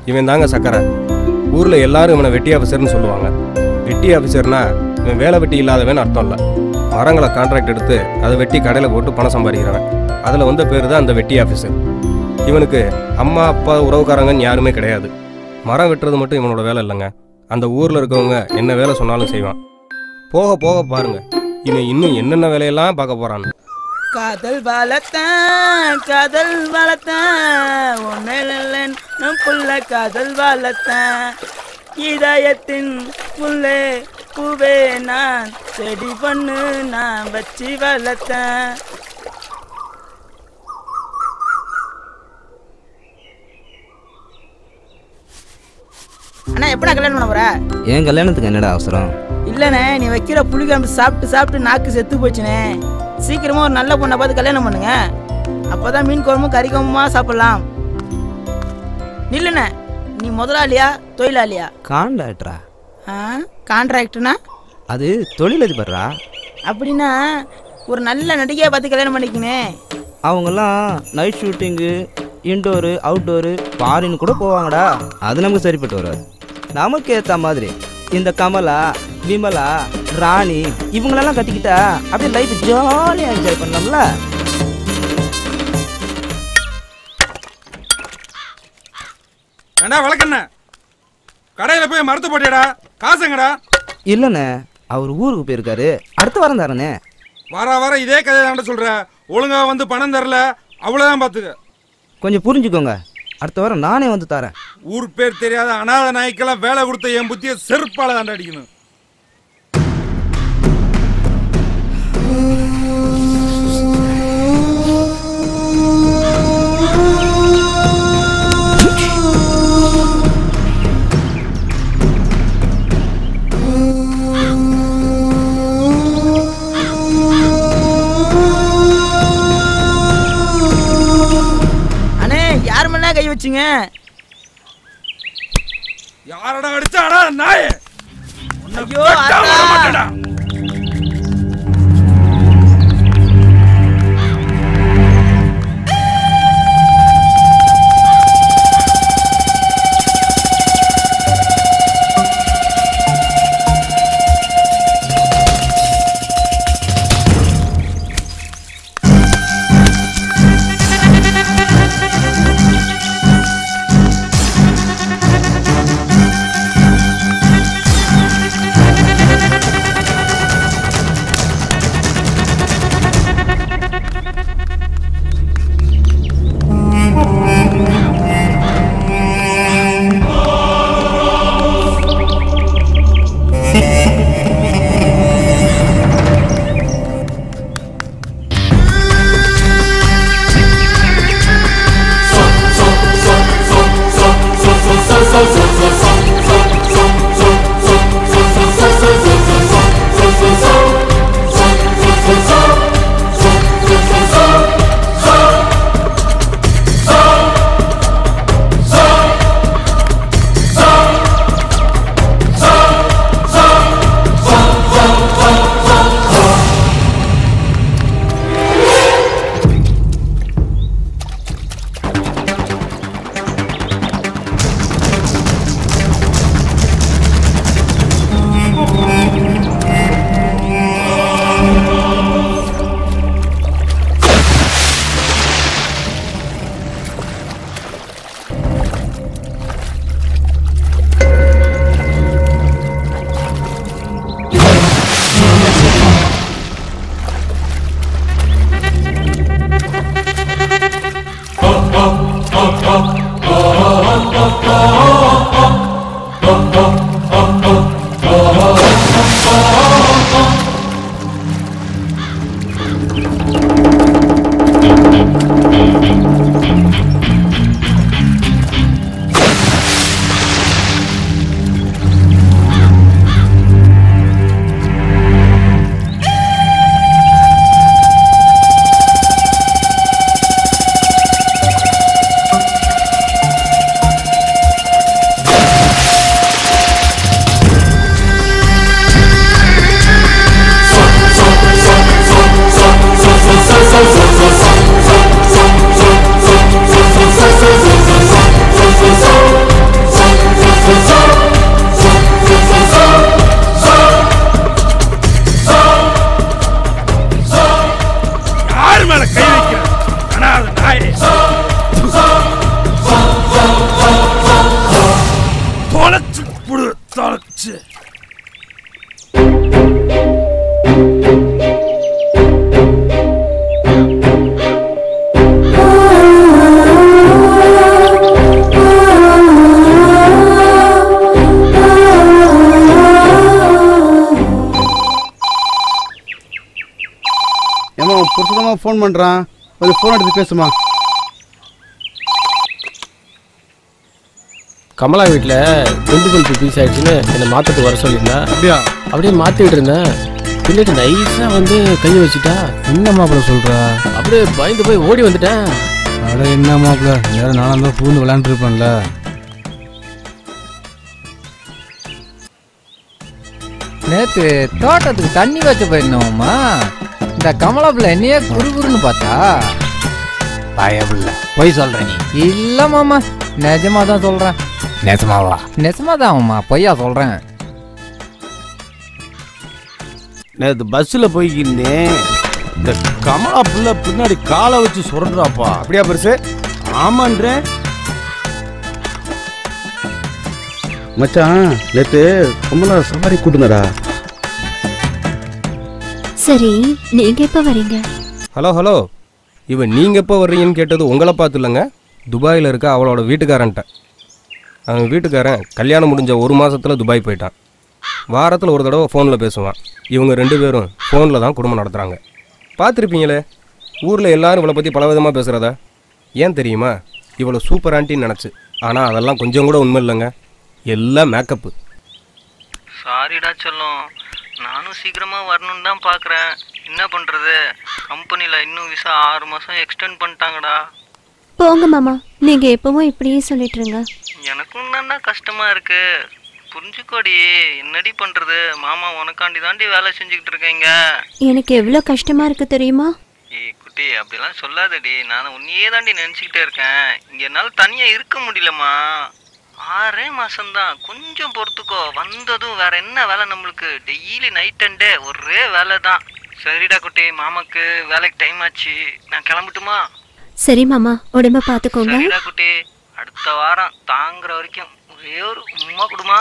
இவன் தாங்க சக்கரை. ஊரில் எல்லாரும் இவனை வெட்டி ஆஃபீஸர்னு சொல்லுவாங்க. வெட்டி ஆஃபீஸர்னா இவன் வேலை வெட்டி இல்லாதவன் அர்த்தம் இல்லை. மரங்களை கான்ட்ராக்ட் எடுத்து அதை வெட்டி கடையில் போட்டு பணம் சம்பாதிக்கிறவன். அதில் வந்த பேர் தான் அந்த வெட்டி ஆஃபீஸர். இவனுக்கு அம்மா அப்பா உறவுக்காரங்கன்னு யாருமே கிடையாது. மரம் வெட்டுறது மட்டும் இவனோட வேலை இல்லைங்க. அந்த ஊரில் இருக்கவங்க என்ன வேலை சொன்னாலும் செய்வான். போக போக பாருங்க இவன் இன்னும் என்னென்ன வேலையெல்லாம் பார்க்க போறான்னு. காதல் வளர்த்தேன் காதல் வளர்த்தேன் ஒன்னும் புள்ள காதல் வளர்த்தேன் இதயத்தின் புள்ளே பூவே நான் செடி பண்ணு நான் வச்சு வளர்த்தேன். அண்ணா எப்படா கல்யாணம் பண்ண போற? ஏன் கல்யாணத்துக்கு என்னடா அவசரம்? இல்லண்ணே நீ வைக்கிற புளிக்குழம்பு சாப்பிட்டு சாப்பிட்டு நாக்கு செத்து போச்சுனே. சீக்கிரமா ஒரு நல்ல பொண்ணை பார்த்து கல்யாணம் பண்ணுங்க. அப்பதான் மீன் குழம்பும் கறி குழம்புமா சாப்பிடலாம். நில்லுண்ணே, நீ முதலாளியா தொழிலாளியா? கான்ட்ராக்டரா? கான்ட்ராக்டர்னா அது தொழிலதிபர்ரா. அப்படின்னா ஒரு நல்ல நடிகையை பார்த்து கல்யாணம் பண்ணிக்கினே. அவங்கெல்லாம் night shooting, indoor outdoor foreign கூட போவாங்கடா. அது நமக்கு சரிப்பட்டு வராது. நமக்கு ஏற்ற மாதிரி இந்த கமலா, விமலா, ராணி இவங்களெல்லாம் கட்டிக்கிட்டா அப்படியே லைஃப் ஜாலியாக என்ஜாய் பண்ணலாம்ல. ஏண்டா வழக்கண்ண கடையில் போய் மறுத்து போட்டியடா, காசுங்கடா. இல்லைண்ணே, அவர் ஊருக்கு போயிருக்காரு, அடுத்த வாரம் தரண்ணே. வர இதே கதையை தாண்ட சொல்ற. ஒழுங்கா வந்து பணம் தரல அவ்வளோதான் பார்த்துக்க. கொஞ்சம் புரிஞ்சுக்கோங்க, அடுத்த வாரம் நானே வந்து தரேன். ஊர் பேர் தெரியாத அநாத நாய்க்கெல்லாம் வேலை கொடுத்த என் புத்தியை செருப்பால தாண்ட அடிக்கணும். கை வச்சுங்க. யாரடா அடிச்சாடா நாயே? ஐயோ ஃபோன் பண்ணுறான், கொஞ்சம் ஃபோன் எடுத்து பேசுமா. கமலா வீட்டில் குண்டு பல்பு பீஸ் ஆயிடுச்சுன்னு என்னை மாற்றத்துக்கு வர சொல்லியிருந்தா. அப்படியா? அப்படியே மாற்றிட்டு இருந்தேன். பின்னாடி நைஸாக வந்து கையை வச்சுட்டா. என்ன மாப்பிள்ள சொல்கிறா? அப்படியே பயந்து போய் ஓடி வந்துட்டேன். அட என்ன மாப்பிள்ள, நேரம் நானும் தான் பூந்து விளையாண்டுருப்பேன்ல. நேற்று தோட்டத்துக்கு தண்ணி வச்ச போயிருந்தோம்மா. இந்த கமலா பிள்ளை என்னையே குறுகுறுன்னு பார்த்தா. பயபில்ல பொய் சொல்ற நீ? இல்லை மாமா, நிஜமா தான் சொல்கிறேன். நெசமாவா? நெசமா தான்மா, பொய்யா சொல்கிறேன். நேற்று பஸ்ஸில் போய்க்கிருந்தேன். இந்த கமலா பிள்ளை பின்னாடி காலை வச்சு சொல்றாப்பா. அப்படியா பெருசு? ஆமான்றேன் மச்சான், நேற்று கமலா சவாரி கூட்டுனடா. சரி, நீங்க எப்ப வரீங்க? ஹலோ ஹலோ, இவன் நீங்கள் எப்போ வர்றீங்கன்னு கேட்டது உங்களை பார்த்து இல்லைங்க, துபாயில் இருக்க அவளோட வீட்டுக்காரன்ட்ட. அவன் வீட்டுக்காரன் கல்யாணம் முடிஞ்ச 1 மாதத்தில் துபாய் போயிட்டான். வாரத்தில் ஒரு தடவை ஃபோனில் பேசுவான். இவங்க 2 பேரும் ஃபோனில் தான் குடும்பம் நடத்துகிறாங்க. பார்த்துருப்பீங்களே, ஊரில் எல்லாரும் இவளை பற்றி பலவிதமாக பேசுகிறதா. ஏன் தெரியுமா? இவளை சூப்பர் ஆண்டின்னு நினச்சி. ஆனால் அதெல்லாம் கொஞ்சம் கூட உண்மை இல்லைங்க, எல்லாம் மேக்கப்பு. சாரிடா சொல்லும், நானும் சீக்கிரமாக வரணும்னு தான் பார்க்குறேன். என்ன பண்ணுறது, கம்பெனியில் இன்னும் விசா 6 மாதம் எக்ஸ்டெண்ட் பண்ணிட்டாங்கடா. போங்க மாமா, நீங்க எப்பவும் இப்படியே சொல்லிட்டுருங்க. எனக்கும் தான்டா கஷ்டமாக இருக்கு, புரிஞ்சுக்கோடி. என்னடி பண்ணுறது, மாமா உனக்காண்டி தாண்டி வேலை செஞ்சுக்கிட்டு இருக்கேங்க. எனக்கு எவ்வளோ கஷ்டமா இருக்கு தெரியுமா? ஏய் குட்டி, அப்படிலாம் சொல்லாதடி. நான் உன்னையே தாண்டி நினச்சிக்கிட்டே இருக்கேன். இங்கே என்னால் தனியாக இருக்க முடியலம்மா. 6 மாதம்தான், கொஞ்சம் பொறுத்துக்கோ. வந்ததும் வேற என்ன வேலை நம்மளுக்கு? டெய்லி நைட் அண்ட் டே ஒரே வேலை தான். சரிடா குட்டி, மாமாக்கு வேலைக்கு டைம் ஆச்சு, நான் கிளம்பட்டுமா? சரி மாமா, உடம்ப பார்த்துக்கோங்க. சரிடா குட்டி, அடுத்த வாரம் தாங்குற வரைக்கும் ஒரே ஒரு உம்மா கொடுமா.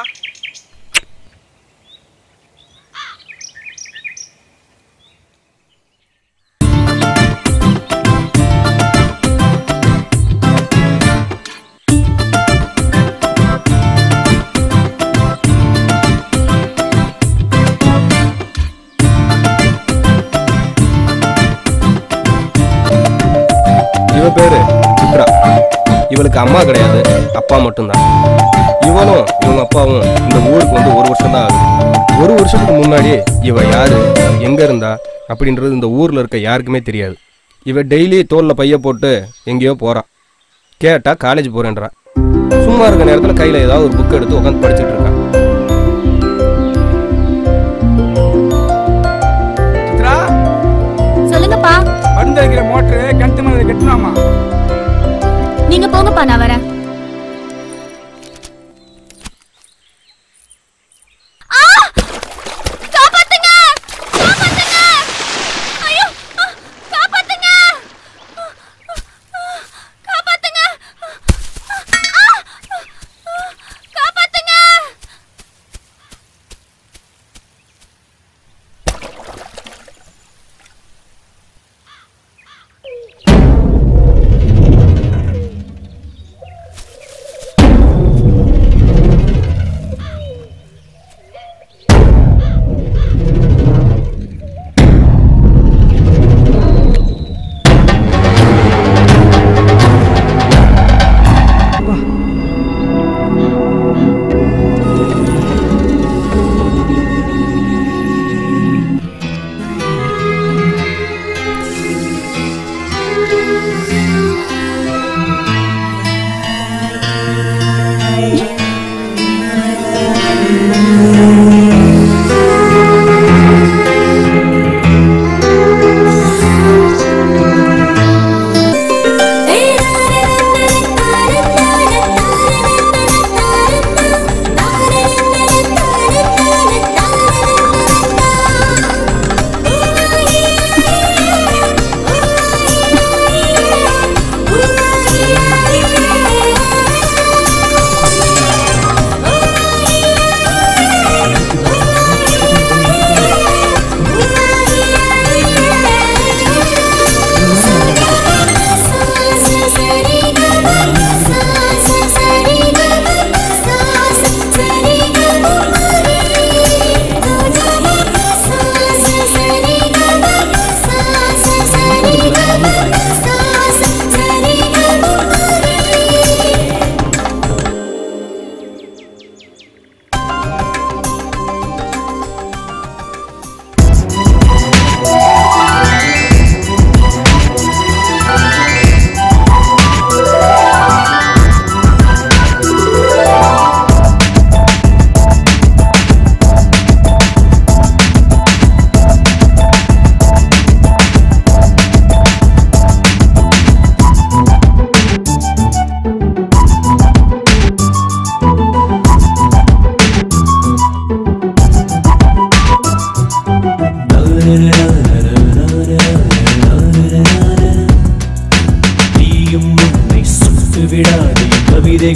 இவ பேரு சித்ரா. இவளுக்கு அம்மா கிடையாது, அப்பா மட்டும்தான். இவனும் இவங்க அப்பாவும் இந்த ஊருக்கு வந்து 1 வருஷம் தான் ஆகுது. 1 வருஷத்துக்கு முன்னாடி இவ யாரு, எங்க இருந்தா அப்படின்றது இந்த ஊர்ல இருக்க யாருக்குமே தெரியாது. இவ டெய்லி தோல்ல பைய போட்டு எங்கேயோ போறா. கேட்டா காலேஜ் போறேன்றா. சும்மா இருக்க நேரத்துல கையில ஏதாவது ஒரு புக் எடுத்து உட்காந்து படிச்சுட்டு இருக்கா. சித்ரா, சொல்லுங்கப்பா. மருந்து வைக்கிற மோட்டரு கிணத்து மேல கட்டணுமா? நீங்க போங்கப்பா, நான் வரேன்.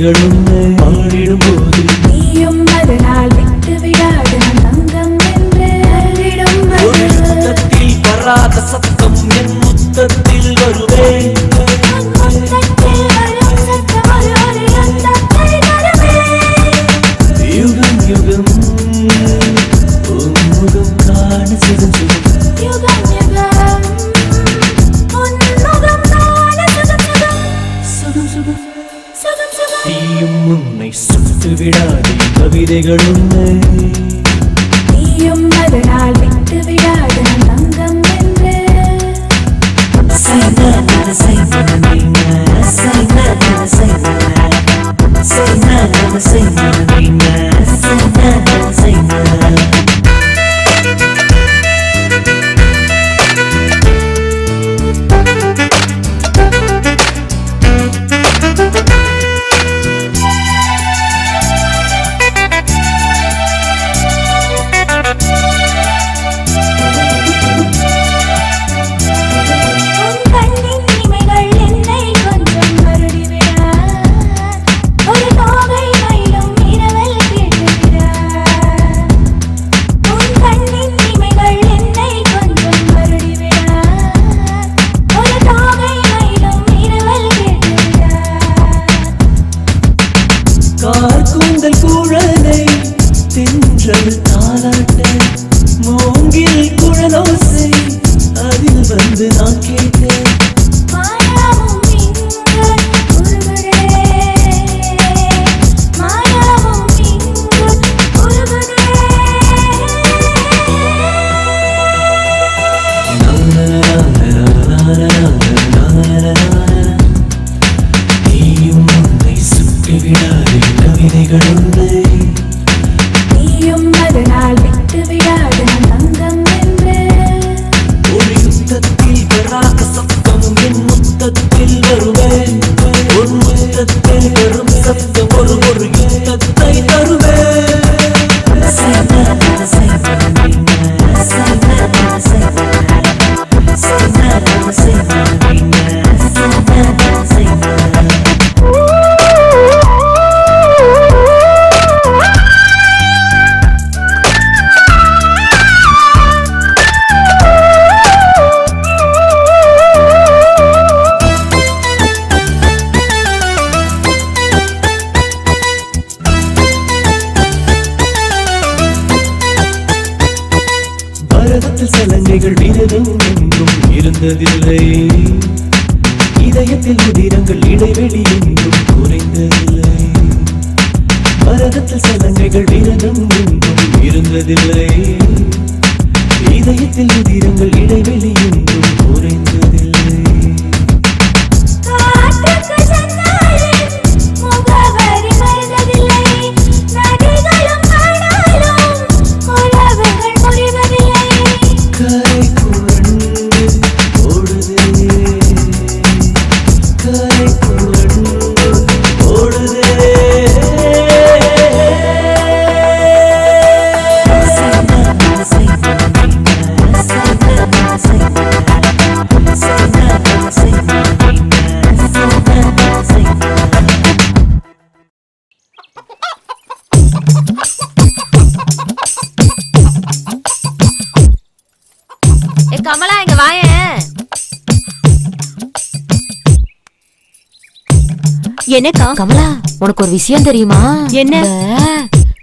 கவிதைகள் உன்னை பாடிடும் போது நீயும் மறுநாள் விட்டு விடாத தங்கம் என்று ஒரு முத்தத்தில் வராத சத்தம் என் முத்தத்தில் வருவேன் யுகம் யுகம் உன்முகம் காண சுகம் சுகம் யுகம் யுகம் உன்முகம் காண சுகம் சுகம் சுகம் சுகம் சுகம் நீயும் உன்னை சுட்டு விடாதே கவிதைகள் உன்னை நீயும் மறுநாள் விட்டு விடாத தங்கம் என்று China China China China China China கூந்தல் குழலை தென்றல் தாலாட்ட மூங்கில் குழலோசை அதில் வந்து நான் கேட்டேன் நீயும் உன்னை சுட்டு விடாதே கவிதைகள் உன்னை நீயும் மறுநாள் விட்டு விடாத தங்கம் என்று ஒரு யுத்தத்தில் வராத சத்தம் என் முத்தத்தில் வருவேன் ஒரு முத்தத்தில் வரும் சத்தம் ஒரு யுத்தத்தை தருவேன் பரதத்தில் சலங்கைகள் விரதம் என்றும் இருந்ததில்லை இதயத்தில் உதிரங்கள் இடைவெளி என்றும் குறைந்ததில்லை பரதத்தில் சலங்கைகள் விரதம் என்றும் இருந்ததில்லை இதயத்தில் உதிரங்கள் இடைவெளி என்றும் குறைந்ததில்லை கமலா இங்க வாயேன். என்னக்கா? கமலா உனக்கு ஒரு விஷயம் தெரியுமா? என்ன?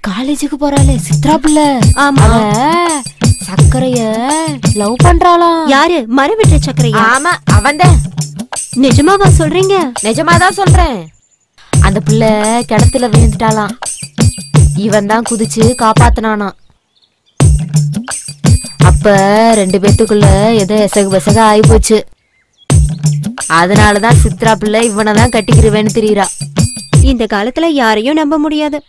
காலேஜுக்கு போறாளே சித்ரா பிள்ளை, ஆமா, சக்கரைய லவ் பண்றாளாம். யாரு? மரவிட்ட சக்கரையா? ஆமா அவன்தான். நிஜமாவா சொல்றீங்க? நிஜமாதான் சொல்றேன். அந்த பிள்ளை கிணத்துல விழுந்துட்டாளாம். இவன் தான் குதிச்சு காப்பாத்தினானாம். அப்ப ரெண்டு பேத்துக்குள்ள ஏதோ எசகு பெசக ஆகி போச்சு. அதனாலதான் சித்ரா பிள்ளை இவனை தான் கட்டிக்கிறவேன்னு தெரியுறா. இந்த காலத்துல யாரையும் நம்ப முடியாது.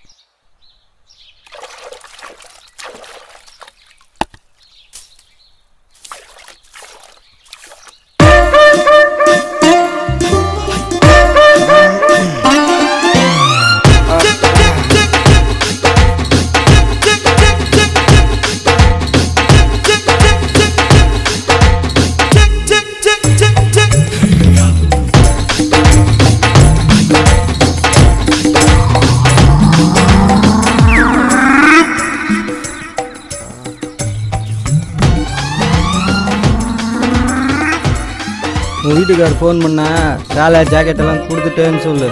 உங்கள் வீட்டுக்கார் ஃபோன் பண்ண சேலை ஜாக்கெட்டெல்லாம் கொடுத்துட்டேன்னு சொல்லு.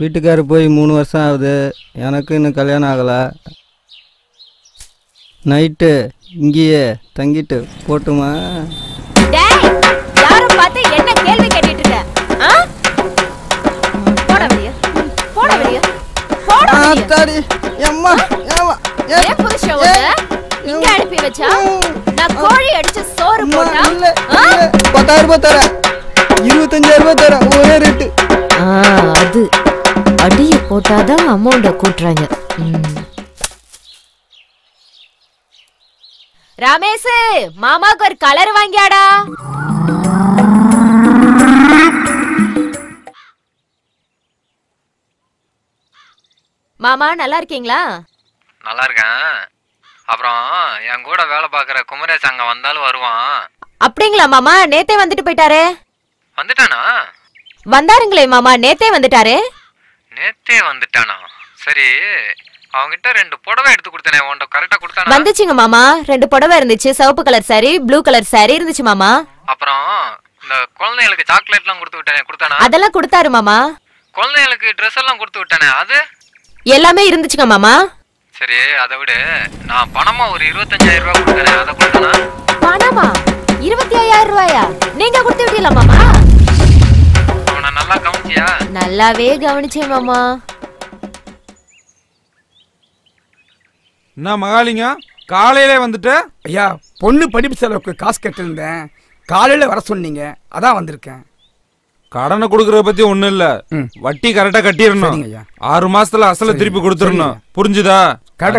வீட்டுக்காரு போய் 3 வருஷம் ஆகுது, எனக்கு இன்னும் கல்யாணம் ஆகலை. நைட்டு இங்கேயே தங்கிட்டு போட்டுமா? யாரை பார்த்து என்ன கேள்வி கேட்டுட்டு இருக்க? போட வெளிய, போட வெளிய, போட வெளிய. அம்மா ஏமா ஏன் புருஷன் உன்னை இங்க அனுப்பி வச்சா? நான் கோழி அடிச்சு சோறு போட்டா 10,000 ரூபாய் தரேன், 25,000 ரூபாய் தரேன், ஒரே ரேட்டு. அது அடியை போட்டாதான் அமௌண்ட கூட்டுறாங்க. ரமேஷ், மாமாக்கு ஒரு கலர் வாங்கியாடா. மாமா நல்லா இருக்கீங்களா? நல்லா இருக்கேன். அப்புறம் என் கூட வேலை பார்க்குற குமரேஷ் அங்கே வந்தாலும் வருவான். அப்படிங்களா மாமா? நேத்தே வந்துட்டு போயிட்டாரே. வந்துட்டானா? வந்தாருங்களே மாமா, நேத்தே வந்துட்டாரே. நேத்தே வந்துட்டானா? சரி, அவங்கிட்ட 2 புடவை எடுத்து கொடுத்தனே, உன்கிட்ட கரெக்டா கொடுத்தானா? வந்துச்சுங்க மாமா. 2 புடவை இருந்துச்சு, சிவப்பு colour sorry, blue colour sorry இருந்துச்சு மாமா. அப்புறம் இந்த குழந்தைகளுக்கு சாக்லேட்லாம் கொடுத்து விட்டானே, கொடுத்தானா? அதெல்லாம் கொடுத்தாரு மாமா. குழந்தைகளுக்கு ட்ரெஸ் எல்லாம் கொடுத்து விட்டானே, அது எல்லாமே இருந்துச்சுங்க மாமா. சரி, அதை விட நான் பணமா ஒரு 25,000 ரூபாய் கொடுத்தனே, அதை கொடுத்தானா? பணமா? 25,000 ரூபாயா? நீங்க கொடுத்து விட்டீங்களா மாமா? உன்னை நல்லா கவனிச்சியா? நல்லாவே கவனிச்சேன் மாமா. என்ன மகாலிங்கம், காலையிலே வந்துட்டு? ஐயா, பொண்ணு படிப்பு செலவுக்கு காசு கட்டிருந்தேன், காலையில வர சொன்னீங்க, அதான் வந்திருக்கேன். கடனை கொடுக்கறத பத்தி ஒண்ணும் இல்ல, வட்டி கரெக்டா கட்டிடணும். 6 மாசத்துல அசல திருப்பி கொடுத்துடணும், புரிஞ்சுதா?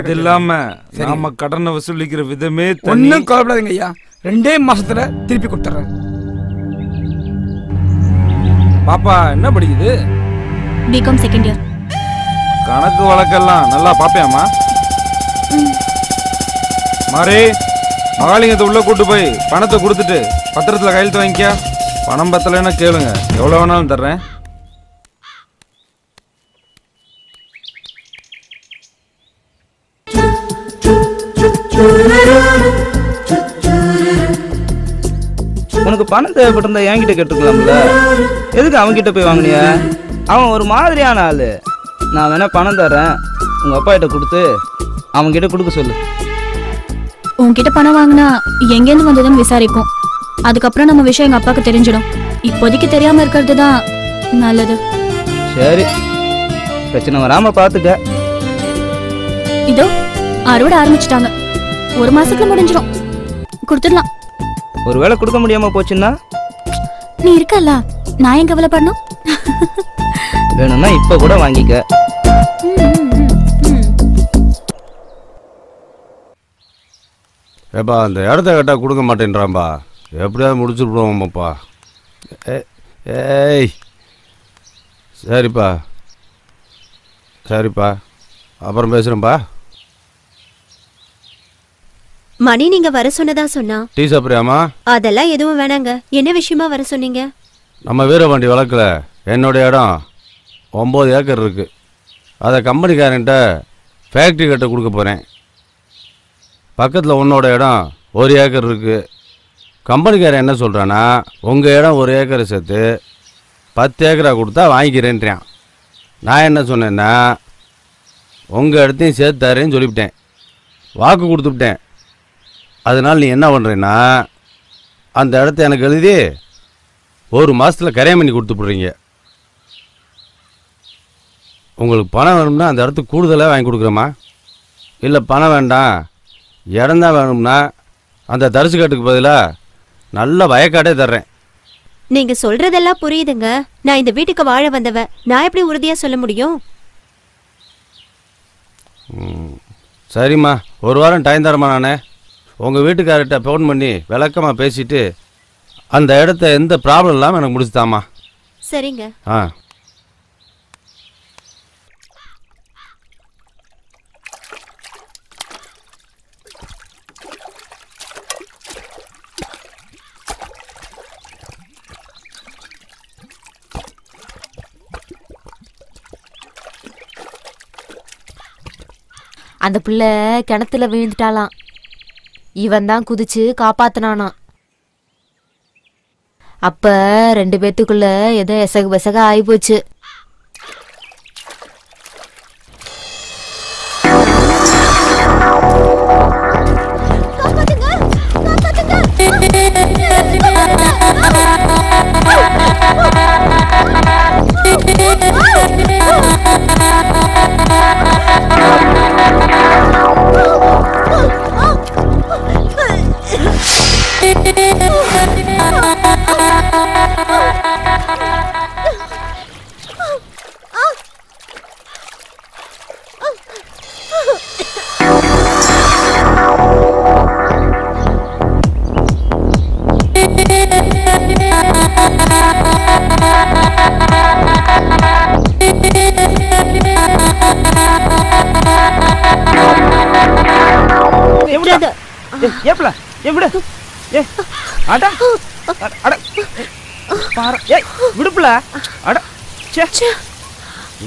அது இல்லாம நாம கடனை வசூலிக்கிற விதமே ஒன்னும் கவலைப்படாதீங்க ஐயா, 2 மாசத்துல திருப்பி கொடுத்துறேன். பாப்பா என்ன படிக்குது? BCom second year. கணக்கு வழக்கெல்லாம் நல்லா பாப்பியாமா? மாறி, மகாலிங்கத்தை உள்ள கூட்டு போய் பணத்தை கொடுத்துட்டு பத்திரத்துல கையெழுத்து வாங்கிக்க. பணம் பத்தலைன்னா கேளுங்க, எவ்வளவு வேணாலும் தர்றேன். உனக்கு பணம் தேவைப்பட்டிருந்தா என்கிட்ட கேட்டுக்கலாம்ல, எதுக்கு அவன்கிட்ட போய் வாங்கினிய? அவன் ஒரு மாதிரியான ஆளு. நான் வேணா பணம் தரேன், உங்க அப்பா கிட்ட கொடுத்து அவன்கிட்ட கொடுக்க சொல்லு. உன்கிட்ட பணம் வாங்கினா எங்கேருந்து வந்ததுன்னு விசாரிக்கும். அதுக்கப்புறம் நம்ம விஷயம் எங்க அப்பாவுக்கு தெரிஞ்சிடும். இப்போதைக்கு தெரியாம இருக்கிறது தான் நல்லது. சரி, பிரச்சனை வராம பாத்துக்க. இதோ அறுவடை ஆரம்பிச்சிட்டாங்க, 1 மாசத்துல முடிஞ்சிடும், கொடுத்துடலாம். ஒருவேளை கொடுக்க முடியாம போச்சுன்னா? நீ இருக்கல்ல, நான் ஏன் கவலைப்படணும்? வேணும்னா இப்ப கூட வாங்கிக்க. ஏப்பா, அந்த இடத்த கேட்டால் கொடுக்க மாட்டேன்றான்பா, எப்படியாவது முடிச்சுடுவோம்ப்பா. ஏய், சரிப்பா சரிப்பா, அப்புறம் பேசுகிறேன்ப்பா. மணி நீங்க வர சொன்னதா சொன்னா. டீ சாப்பிட்றியாமா? அதெல்லாம் எதுவும் வேணாங்க. என்ன விஷயமா வர சொன்னீங்க? நம்ம வீரபாண்டி வழக்கில் என்னுடைய இடம் 9 ஏக்கர் இருக்குது. அதை கம்பெனிக்காரன்ட்ட ஃபேக்ட்ரி கட்ட கொடுக்க போகிறேன். பக்கத்தில் உன்னோட இடம் 1 ஏக்கர் இருக்குது. கம்பெனிக்காரன் என்ன சொல்கிறான்னா, உங்கள் இடம் 1 ஏக்கரை சேர்த்து 10 ஏக்கராக கொடுத்தா வாங்கிக்கிறேன்றான். நான் என்ன சொன்னேன்னா, உங்கள் இடத்தையும் சேர்த்து தரேன்னு சொல்லிவிட்டேன், வாக்கு கொடுத்துவிட்டேன். அதனால் நீ என்ன பண்ணுறேன்னா, அந்த இடத்த எனக்கு எழுதி 1 மாதத்தில் கரையம் பண்ணி கொடுத்துட்றீங்க. உங்களுக்கு பணம் வேணும்னா அந்த இடத்துக்கு கூடுதலாக வாங்கி கொடுக்குறேம்மா. இல்லை பணம் வேண்டாம், இடம்தான் வேணும்னா அந்த தரிசுக்காட்டுக்கு பதிலாக நல்ல வயக்காட்டே தர்றேன். நீங்க சொல்றதெல்லாம் புரியுதுங்க. நான் இந்த வீட்டுக்கு வாழ வந்தவ, நான் எப்படி உறுதியா சொல்ல முடியும்? சரிம்மா, 1 வாரம் டைம் தரமா. நானே உங்கள் வீட்டுக்கார்கிட்ட ஃபோன் பண்ணி விளக்கமாக பேசிட்டு அந்த இடத்த எந்த ப்ராப்ளம் இல்லாமல் எனக்கு முடிச்சுதாம்மா. சரிங்க. ஆ, அந்த பிள்ளை கிணத்துல விழுந்துட்டாளாம். இவன் தான் குதிச்சு காப்பாத்தினானாம். அப்ப 2 பேத்துக்குள்ள ஏதோ எசகு பெசக ஆயிப்போச்சு.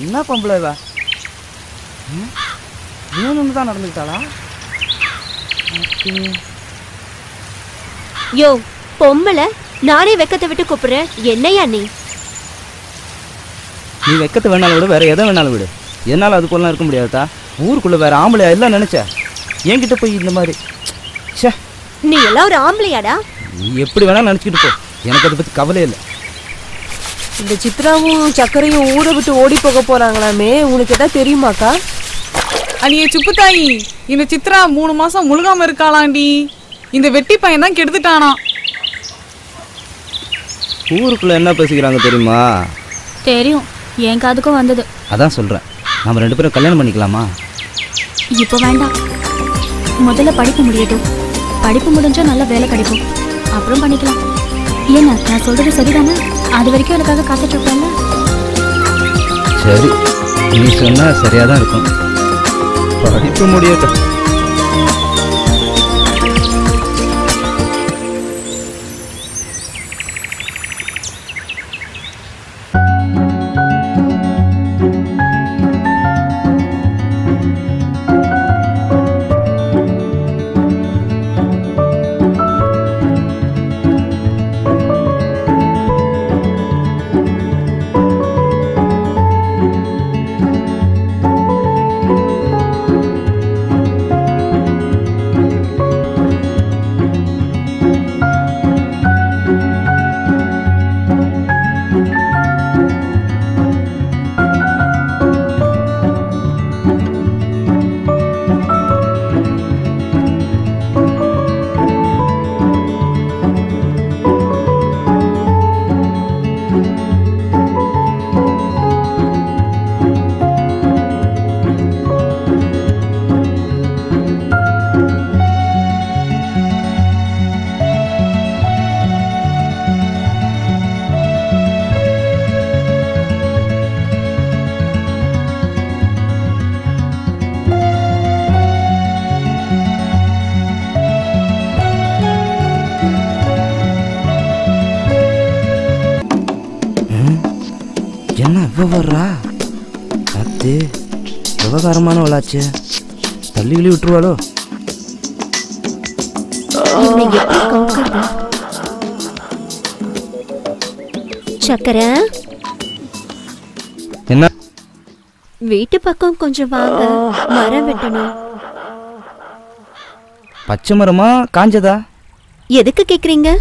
என்ன பொம்பளை தான் நடந்துக்கிட்டாளா? யோ பொம்பளை, நானே வெக்கத்தை விட்டு கூப்பிடுறேன். என்னையா நீ வெக்கத்தை வேணாலும் விடு, வேற எதை வேணாலும் விடு. என்னால அது போலாம் இருக்க முடியாதா? ஊருக்குள்ள வேற ஆம்பளையா எல்லாம் நினைச்ச என்கிட்ட போய் இந்த மாதிரி. நீ எல்லாம் ஒரு ஆம்பளையாடா? நீ எப்படி வேணாலும் நினைச்சுக்கிட்டு போ, எனக்கு அதை பத்தி கவலை இல்லை. இந்த சித்ராவும் சக்கரையும் ஊரை விட்டு ஓடி போக போறாங்களாமே, உனக்கு எதாவது தெரியுமாக்கா? அனியே சுப்புத்தாயி, இந்த சித்ரா 3 மாசம் முழுகாம இருக்காளாண்டி. இந்த வெட்டி பையன் தான் கெடுத்துட்டானா. ஊருக்குள்ள என்ன பேசிக்கிறாங்க தெரியுமா? தெரியும், என் காதுக்கும் வந்தது. அதான் சொல்றேன், நம்ம 2 பேரும் கல்யாணம் பண்ணிக்கலாமா? இப்போ வேண்டாம், முதல்ல படிப்பு முடியட்டும். படிப்பு முடிஞ்சா நல்ல வேலை கிடைக்கும், அப்புறம் பண்ணிக்கலாம். ஏன்னா நான் சொல்றது சரிதானே? அது வரைக்கும் எனக்காக காத்துட்டு இருப்பேன்ல. சரி, நீ சொன்னா சரியா தான் இருக்கும். படிப்பு முடியட்டும். வர்றா அத்து விவகாரமான வளாச்சு, தள்ளி விட்டுருவாளோ? சக்கரை, என்ன வீட்டு பக்கம் கொஞ்சம் வாங்க, மரம் வெட்டணும். பச்சை மரமா காஞ்சதா? எதுக்கு கேக்குறீங்க?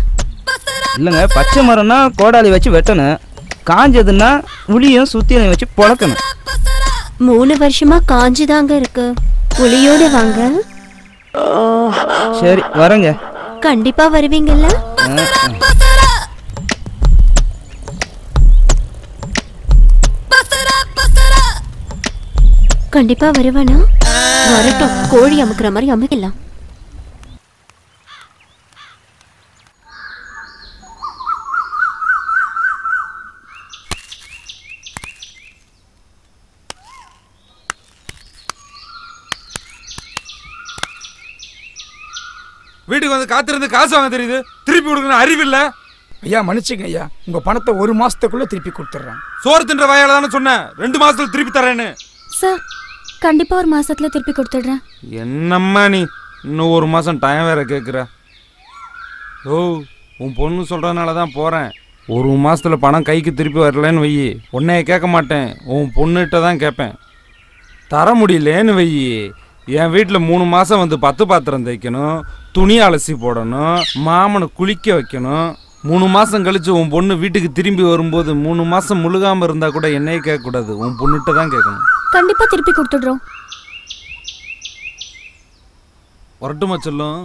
இல்லைங்க, பச்சை மரம்னா கோடாலி வச்சு வெட்டணும், காஞ்சதுன்னா உளியும் சுத்தியலையும் வச்சு பொழக்கணும். 3 வருஷமா காஞ்சுதாங்க இருக்கு, உளியோட வாங்க. சரி வரேங்க. கண்டிப்பா வருவீங்கல்ல? கண்டிப்பா வருவானா? வரட்டும், கோழி அமுக்குற மாதிரி அமுக்கலாம். வீட்டுக்கு வந்து காத்திருந்து காசு வாங்க தெரியுது, திருப்பி கொடுக்கணும் அறிவில்ல? ஐயா மன்னிச்சுங்க ஐயா, உங்க பணத்தை 1 மாசத்துக்குள்ள திருப்பி கொடுத்துட்றேன். சோறு தின்ற வயல தானே சொன்னேன் 2 மாசத்துல திருப்பி தரேன்னு. சார் கண்டிப்பா ஒரு மாசத்துல திருப்பி கொடுத்துடுறேன். என்னம்மா நீ இன்னும் 1 மாசம் டைம் வேற கேட்குற? ஓ, உன் பொண்ணு சொல்றதுனால தான் போறேன். 1 மாசத்துல பணம் கைக்கு திருப்பி வரலன்னு வையி, உன்னைய கேட்க மாட்டேன், உன் பொண்ணுகிட்ட தான் கேட்பேன். தர முடியலேன்னு வையி, என் வீட்டில் 3 மாசம் வந்து 10 பாத்திரம் தைக்கணும், துணி அலசி போடணும், மாமனை குளிக்க வைக்கணும். 3 மாசம் கழிச்சு உன் பொண்ணு வீட்டுக்கு திரும்பி வரும்போது 3 மாசம் முழுகாம இருந்தா கூட என்னையே கேட்கக்கூடாது, உன் பொண்ணுகிட்ட தான் கேட்கணும். கண்டிப்பா திருப்பி கொடுத்துடுறோம். வரட்டுமா சொல்லும்?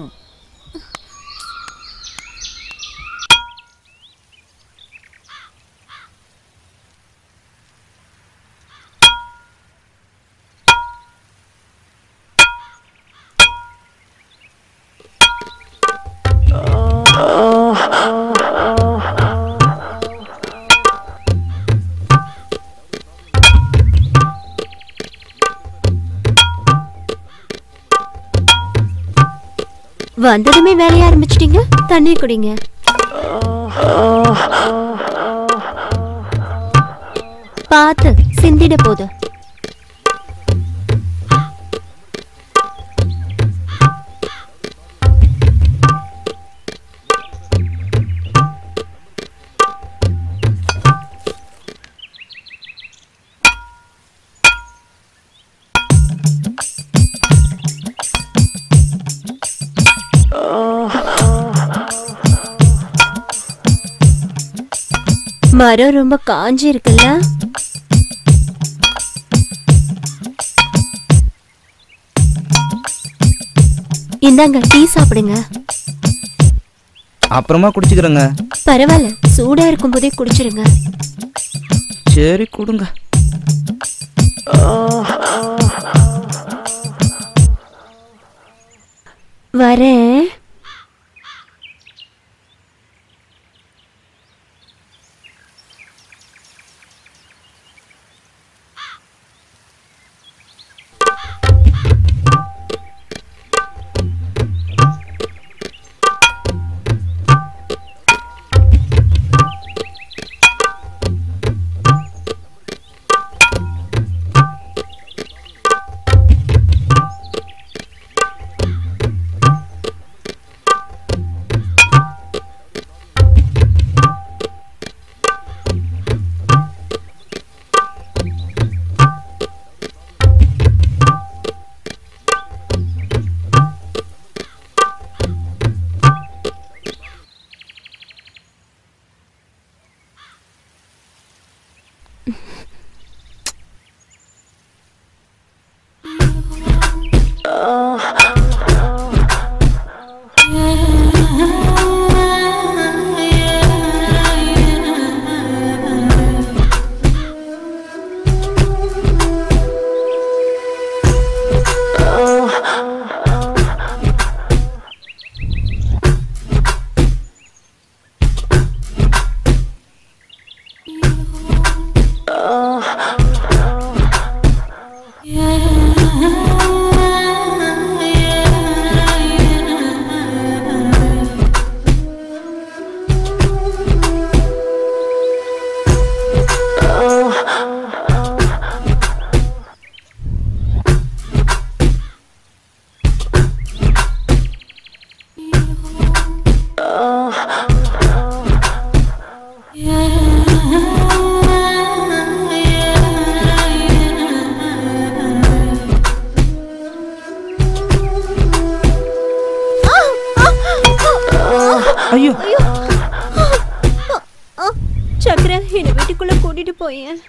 வந்ததுமே வேலைய ஆரம்பிச்சிட்டீங்க. தண்ணி குடிங்க. பார்த்து சிந்திட போது. மரம் ரொம்ப காஞ்சி இருக்குல்ல? இந்தாங்க டீ சாப்பிடுங்க. அப்புறமா குடிச்சுக்கிறேங்க. பரவாயில்ல, சூடா இருக்கும் போதே குடிச்சிருங்க. சரி கொடுங்க. வரேன். ஐயோ சக்கர, என்ன வீட்டுக்குள்ள கூட்டிட்டு போயேன்.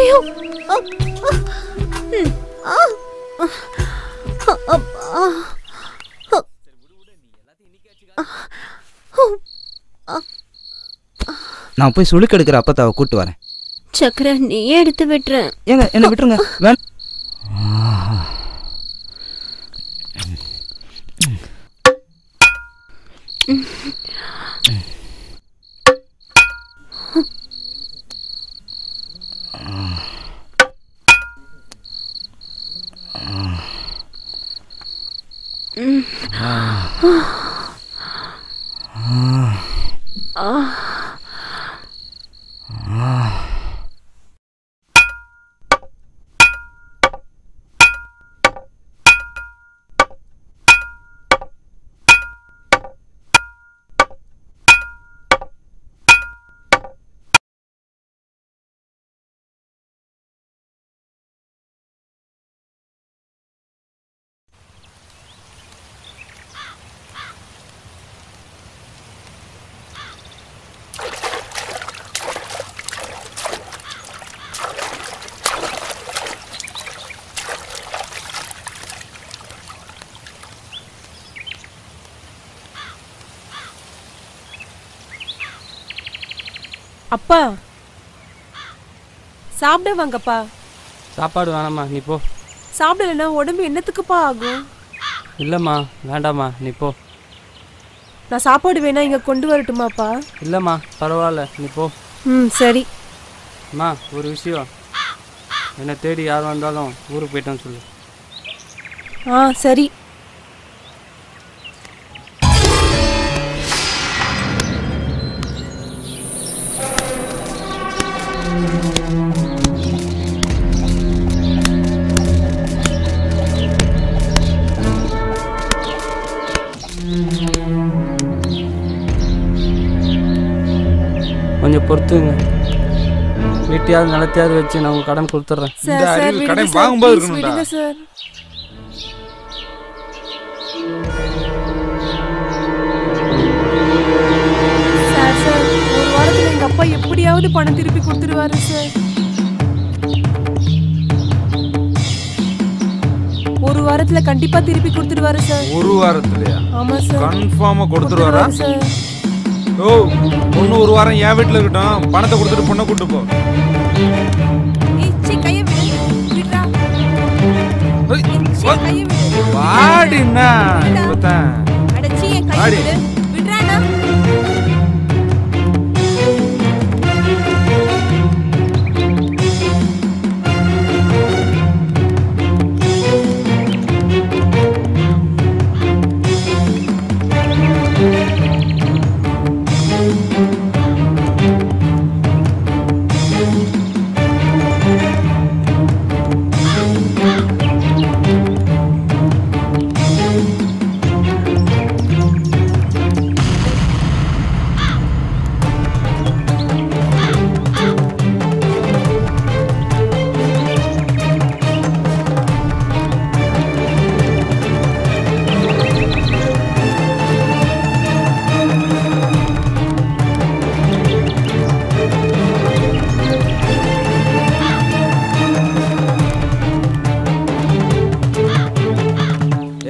ஐயோ நான் போய் சுளுக்கு எடுக்கிற அப்பத்தாவை கூட்டு வரேன். சக்கர, நீயே எடுத்து விட்டுறேன். ஏங்க என்ன விட்டுருங்க. வேண்டாம். அப்பா சாப்பிட வாங்கப்பா. சாப்பாடு வேணாம்மா நீ போ. சாப்பிடலன்னா உடம்பு என்னத்துக்குப்பா ஆகும்? இல்லைம்மா வேண்டாம்மா நீ போ. நான் சாப்பாடு வேணா இங்க கொண்டு வரட்டுமாப்பா? இல்லைம்மா பரவாயில்ல நீ போ. சரி. அம்மா ஒரு விஷயம், என்னை தேடி யார் வந்தாலும் ஊருக்கு போயிட்டேன்னு சொல்லு. சரி. கொஞ்சம் பொறுத்துங்க, வீட்டையாவது நிலத்தையாவது வச்சு நான் உங்களுக்கு கடன் கொடுத்துட்றேன். இந்த அறிவு கடன் வாங்கும்போது இருக்கணும்டா. சார் சார் ஒரு வாரத்துல எங்க அப்பா எப்படியாவது பணம் திருப்பி கொடுத்துருவாரு சார். ஒரு வாரத்துல கண்டிப்பா திருப்பி கொடுத்துருவாரு சார். ஒரு வாரத்துலயா? ஆமா சார். கன்ஃபார்மா கொடுத்துருவாரா சார்? ஓ பொண்ணு ஒரு வாரம் என் வீட்டுல இருக்கட்டும், பணத்தை கொடுத்துட்டு பொண்ணை கூட்டு போ. வாடினா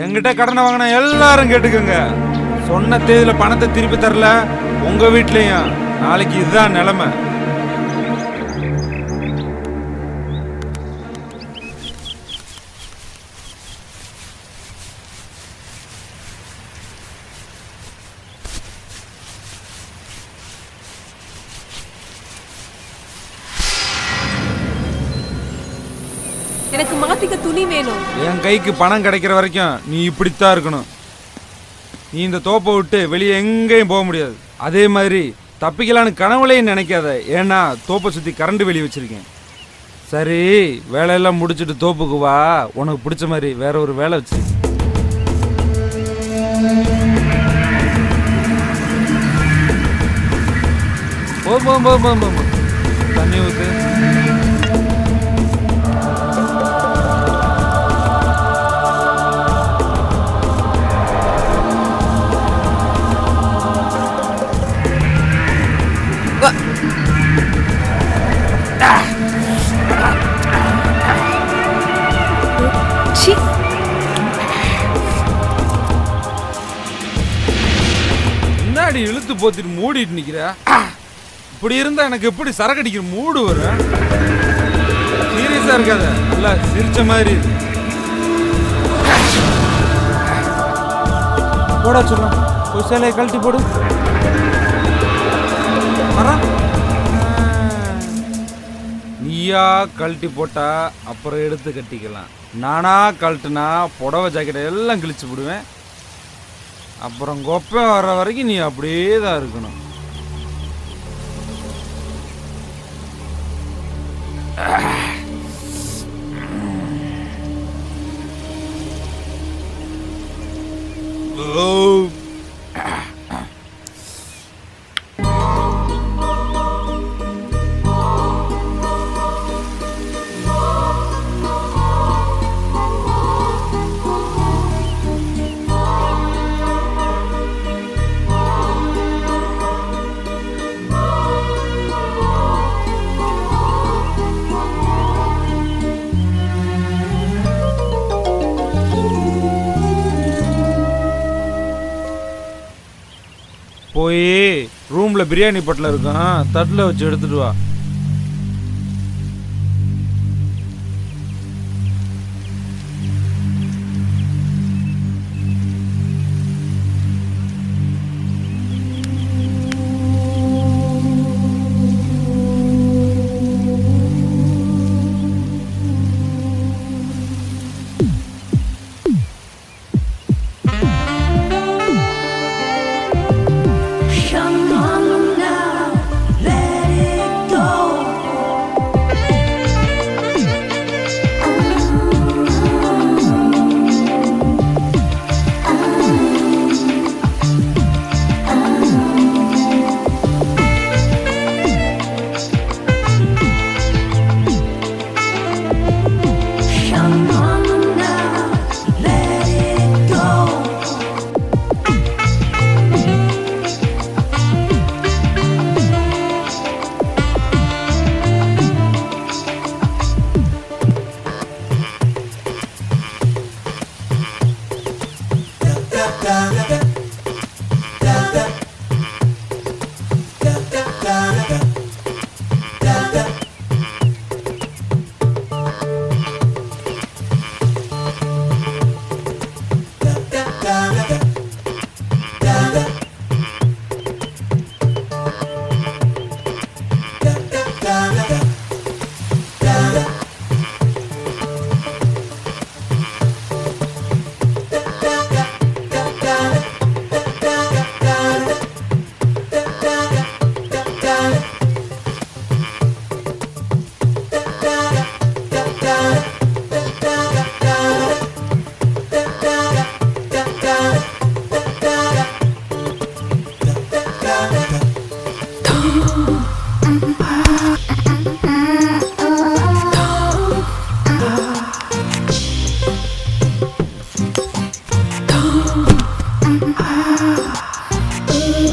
என்கிட்ட கடனை வாங்கின எல்லாரும் கேட்டுக்கோங்க, சொன்ன தேதியில பணத்தை திருப்பி தரல உங்க வீட்லயும் நாளைக்கு இதுதான் நிலைமை. எனக்கு மாத்திக்க துணி வேணும். என் கைக்கு பணம் கிடைக்கிற வரைக்கும் நீ இப்படித்தான் இருக்கணும். நீ இந்த தோப்பை விட்டு வெளியே எங்கேயும் போக முடியாது. அதே மாதிரி தப்பிக்கலான்னு கனவுலையும் நினைக்காத, ஏன்னா தோப்பை சுற்றி கரண்ட் வெளியே வச்சிருக்கேன். சரி வேலையெல்லாம் முடிச்சுட்டு தோப்புக்கு வா, உனக்கு பிடிச்ச மாதிரி வேற ஒரு வேலை வச்சு. தண்ணி ஊத்து. முன்னாடி இழுத்து போத்திட்டு மூடிட்டு நிக்கிற. இப்படி இருந்தா எனக்கு எப்படி சரக்கு அடிக்கிற மூடு வரும்? சீரியஸா இருக்காத, நல்லா சிரிச்ச மாதிரி போடா சொல்ல. ஒரு சேலையை கழட்டி போடு. நீயா கழட்டி போட்டா அப்புறம் எடுத்து கட்டிக்கலாம். நானா கழட்டுனா புடவை ஜாக்கெட்டை எல்லாம் கிழிச்சு விடுவேன். அப்புறம் கொப்பை வர்ற வரைக்கும் நீ அப்படியே தான் இருக்கணும். போய் ரூமில் பிரியாணி பட்டில் இருக்கும், தட்டில் வச்சு எடுத்துட்டு வா.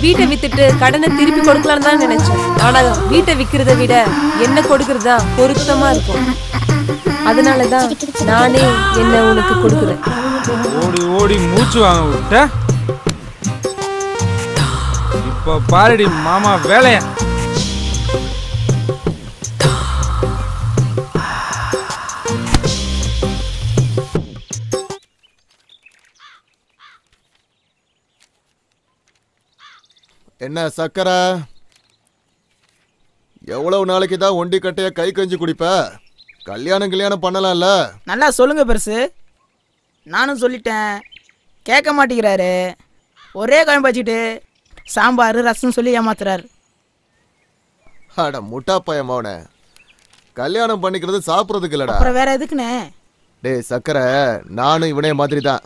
வீட்டை வித்துட்டு கடனை திருப்பி கொடுக்கலான்னு தான் நினைச்சேன். ஆனா வீட்டை விக்கிறத விட என்ன கொடுக்கறதா பொருத்தமா இருக்கும். அதனாலதான் நானே என்ன உனக்கு கொடுக்குறேன். ஓடி ஓடி மூச்சு வாங்க விட்ட. இப்ப பாருடி மாமா வேலைய. என்ன சக்கரை, எவ்வளவு நாளைக்கு தான் ஒண்டி கட்டைய கை கஞ்சி குடிப்ப? கல்யாணம் பண்ணலாம்ல? நல்லா சொல்லுங்க பெருசு. நானும் சொல்லிட்டேன், கேட்க மாட்டேங்கிறாரு. ஒரே குழம்பு வச்சுட்டு சாம்பார் ரசம் சொல்லி ஏமாத்துறாரு. அட முட்டா பையன், கல்யாணம் பண்ணிக்கிறது சாப்பிட்றதுக்கு இல்லடா. அப்புறம் வேற எதுக்குண்ணே? டேய் சக்கரை, நானும் இவனே மாதிரி தான்.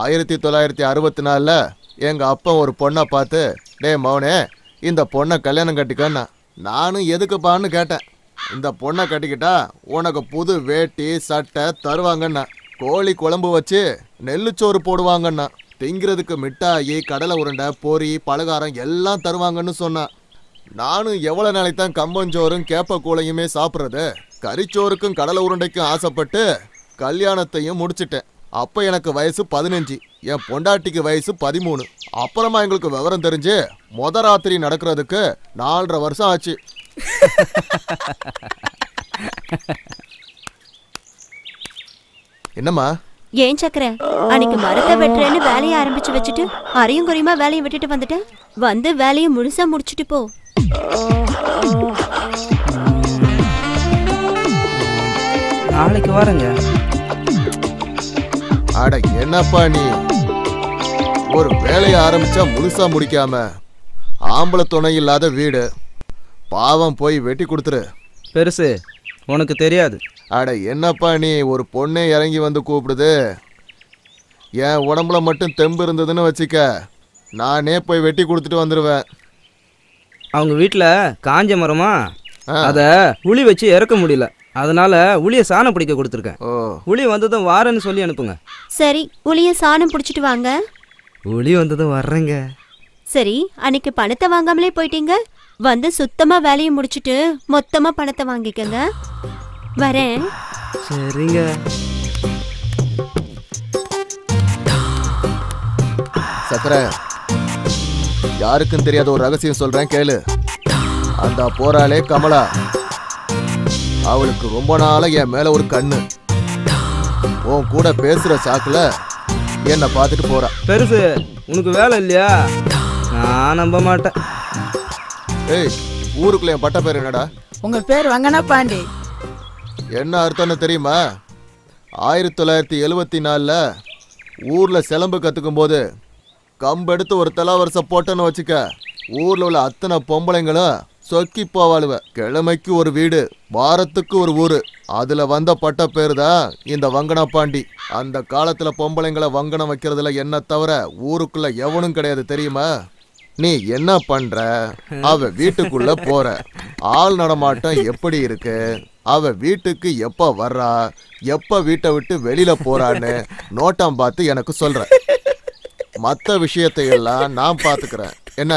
1964 எங்க அப்பா ஒரு பொண்ணை பார்த்து, டே மௌனே இந்த பொண்ணை கல்யாணம் கட்டிக்கன்னா. நானும் எதுக்குப்பான்னு கேட்டேன். இந்த பொண்ணை கட்டிக்கிட்டா உனக்கு புது வேட்டி சட்டை தருவாங்கண்ணா, கோழி குழம்பு வச்சு நெல்லுச்சோறு போடுவாங்கண்ணா, திங்கிறதுக்கு மிட்டாயி கடலை உருண்டை பொரி பலகாரம் எல்லாம் தருவாங்கன்னு சொன்னான். நானும் எவ்வளோ நாளைக்கு தான் கம்பஞ்சோறும் கேப்ப கூழையுமே சாப்பிட்றது? கறிச்சோறுக்கும் கடலை உருண்டைக்கும் ஆசைப்பட்டு கல்யாணத்தையும் முடிச்சிட்டேன். அப்போ எனக்கு வயசு 15, என் பொண்டாட்டிக்கு வயசு 13. அப்புறமா எங்களுக்கு விவரம் தெரிஞ்சு மொத ராத்திரி நடக்கிறதுக்கு 4.5 வருஷம் ஆச்சு. என்னம்மா? ஏன் சக்கரை, அன்னைக்கு மரத்தை வெட்டுறேன்னு வேலையை ஆரம்பிச்சு வச்சுட்டு அரையும் குறையுமா வேலையை விட்டுட்டு வந்துட்டேன். வந்து வேலையை முழுசா முடிச்சுட்டு போ. நாளைக்கு வரேங்க. அட என்னப்பா நீ, ஒரு வேலையை ஆரம்பிச்சா முழுசா முடிக்காம, ஆம்பளை துணை இல்லாத வீடு, பாவம் போய் வெட்டி கொடுத்துரு. பெருசு உனக்கு தெரியாது. அட என்னப்பா நீ, ஒரு பொண்ணே இறங்கி வந்து கூப்பிடுது. என் உடம்புல மட்டும் தெம்பு இருந்ததுன்னு வச்சுக்க, நானே போய் வெட்டி கொடுத்துட்டு வந்துடுவேன். அவங்க வீட்டில் காஞ்ச மரமா, அதை உளி வச்சு இறக்க முடியல. அதனால உளிய சாணம் பிடிக்க கொடுத்துருக்கேன். உளி வந்ததும் வாரன்னு சொல்லி அனுப்புங்க. சரி, உளிய சாணம் பிடிச்சிட்டு வாங்க. உளி வந்ததும் வர்றேங்க. சரி, அன்னைக்கு பணத்தை வாங்காமலே போயிட்டீங்க. வந்து சுத்தமா வேலையை முடிச்சிட்டு மொத்தமா பணத்தை வாங்கிக்கங்க. வரேன். சரிங்க. சக்கரை, யாருக்கும் தெரியாத ஒரு ரகசியம் சொல்றேன் கேளு. அந்த போறாளே கமலா, அவளுக்கு ரொம்ப நாளா என் மேல ஒரு கண்ணு. உன் கூட பேசுற சாக்குல என்னை பார்த்துட்டு போறா. பெருசு உனக்கு வேலை இல்லையா? நான் நம்ப மாட்டேன். ஏய், ஊருக்குள்ள என் பட்ட பேர் என்னடா? உங்க பேர் வங்கனா பாண்டி. என்ன அர்த்தம்னு தெரியுமா? 1974ல் ஊர்ல சிலம்பு கத்துக்கும் போது கம்பெடுத்து ஒரு தலாவரிசை போட்டேன்னு வச்சுக்க, ஊர்ல உள்ள அத்தனை பொம்பளைங்களும் சொக்கி போவாளுவ. கிழமைக்கு ஒரு வீடு, வாரத்துக்கு ஒரு ஊரு. அதுல வந்த பட்ட பேரு தான் இந்த வங்கனா பாண்டி. அந்த காலத்துல பொம்பளைங்களை வங்கனம் வைக்கிறதுல என்ன தவிர ஊருக்குள்ள எவனும் கிடையாது தெரியுமா? நீ என்ன பண்ற? அவ வீட்டுக்குள்ள போற, ஆள் நடமாட்டம் எப்படி இருக்கு, அவ வீட்டுக்கு எப்ப வர்றா, எப்ப வீட்டை விட்டு வெளியில போறான்னு நோட்டம் பார்த்து எனக்கு சொல்ற. மற்ற விஷயத்தை எல்லாம் நான் பாத்துக்கிறேன். என்ன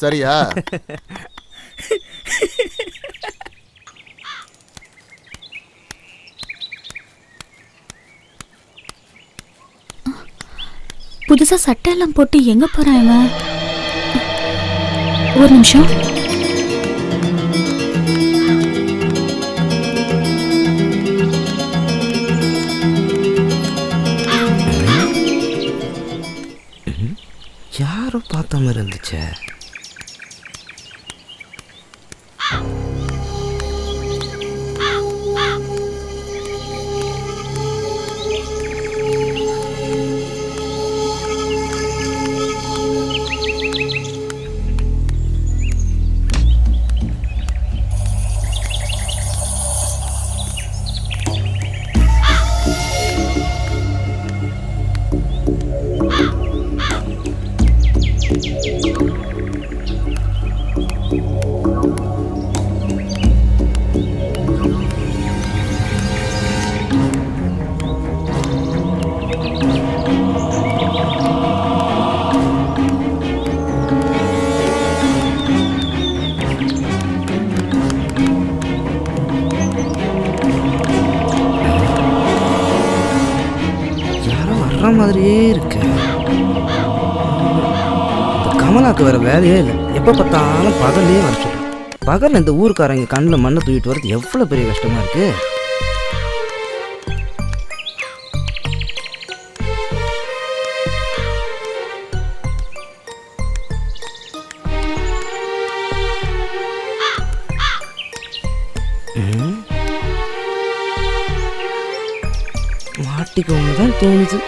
சரியா? புதுசா சட்டை எல்லாம் போட்டு எங்க போறான் இவன்? ஒரு நிமிஷம். யாரோ பார்த்த மாதிரி இருந்துச்சு. மாதிரியே இருக்கு. கமலாக்கு வேற வேலையே இல்லை. எப்போ பார்த்தாலும் பகல்லையே வர சொல்றேன். பகலில் இந்த ஊருக்காரங்க கண்ணில் மண்ணை தூக்கிட்டு வர்றது எவ்வளோ பெரிய கஷ்டமா இருக்கு. மாட்டிக்கோங்க தான் தோணுது.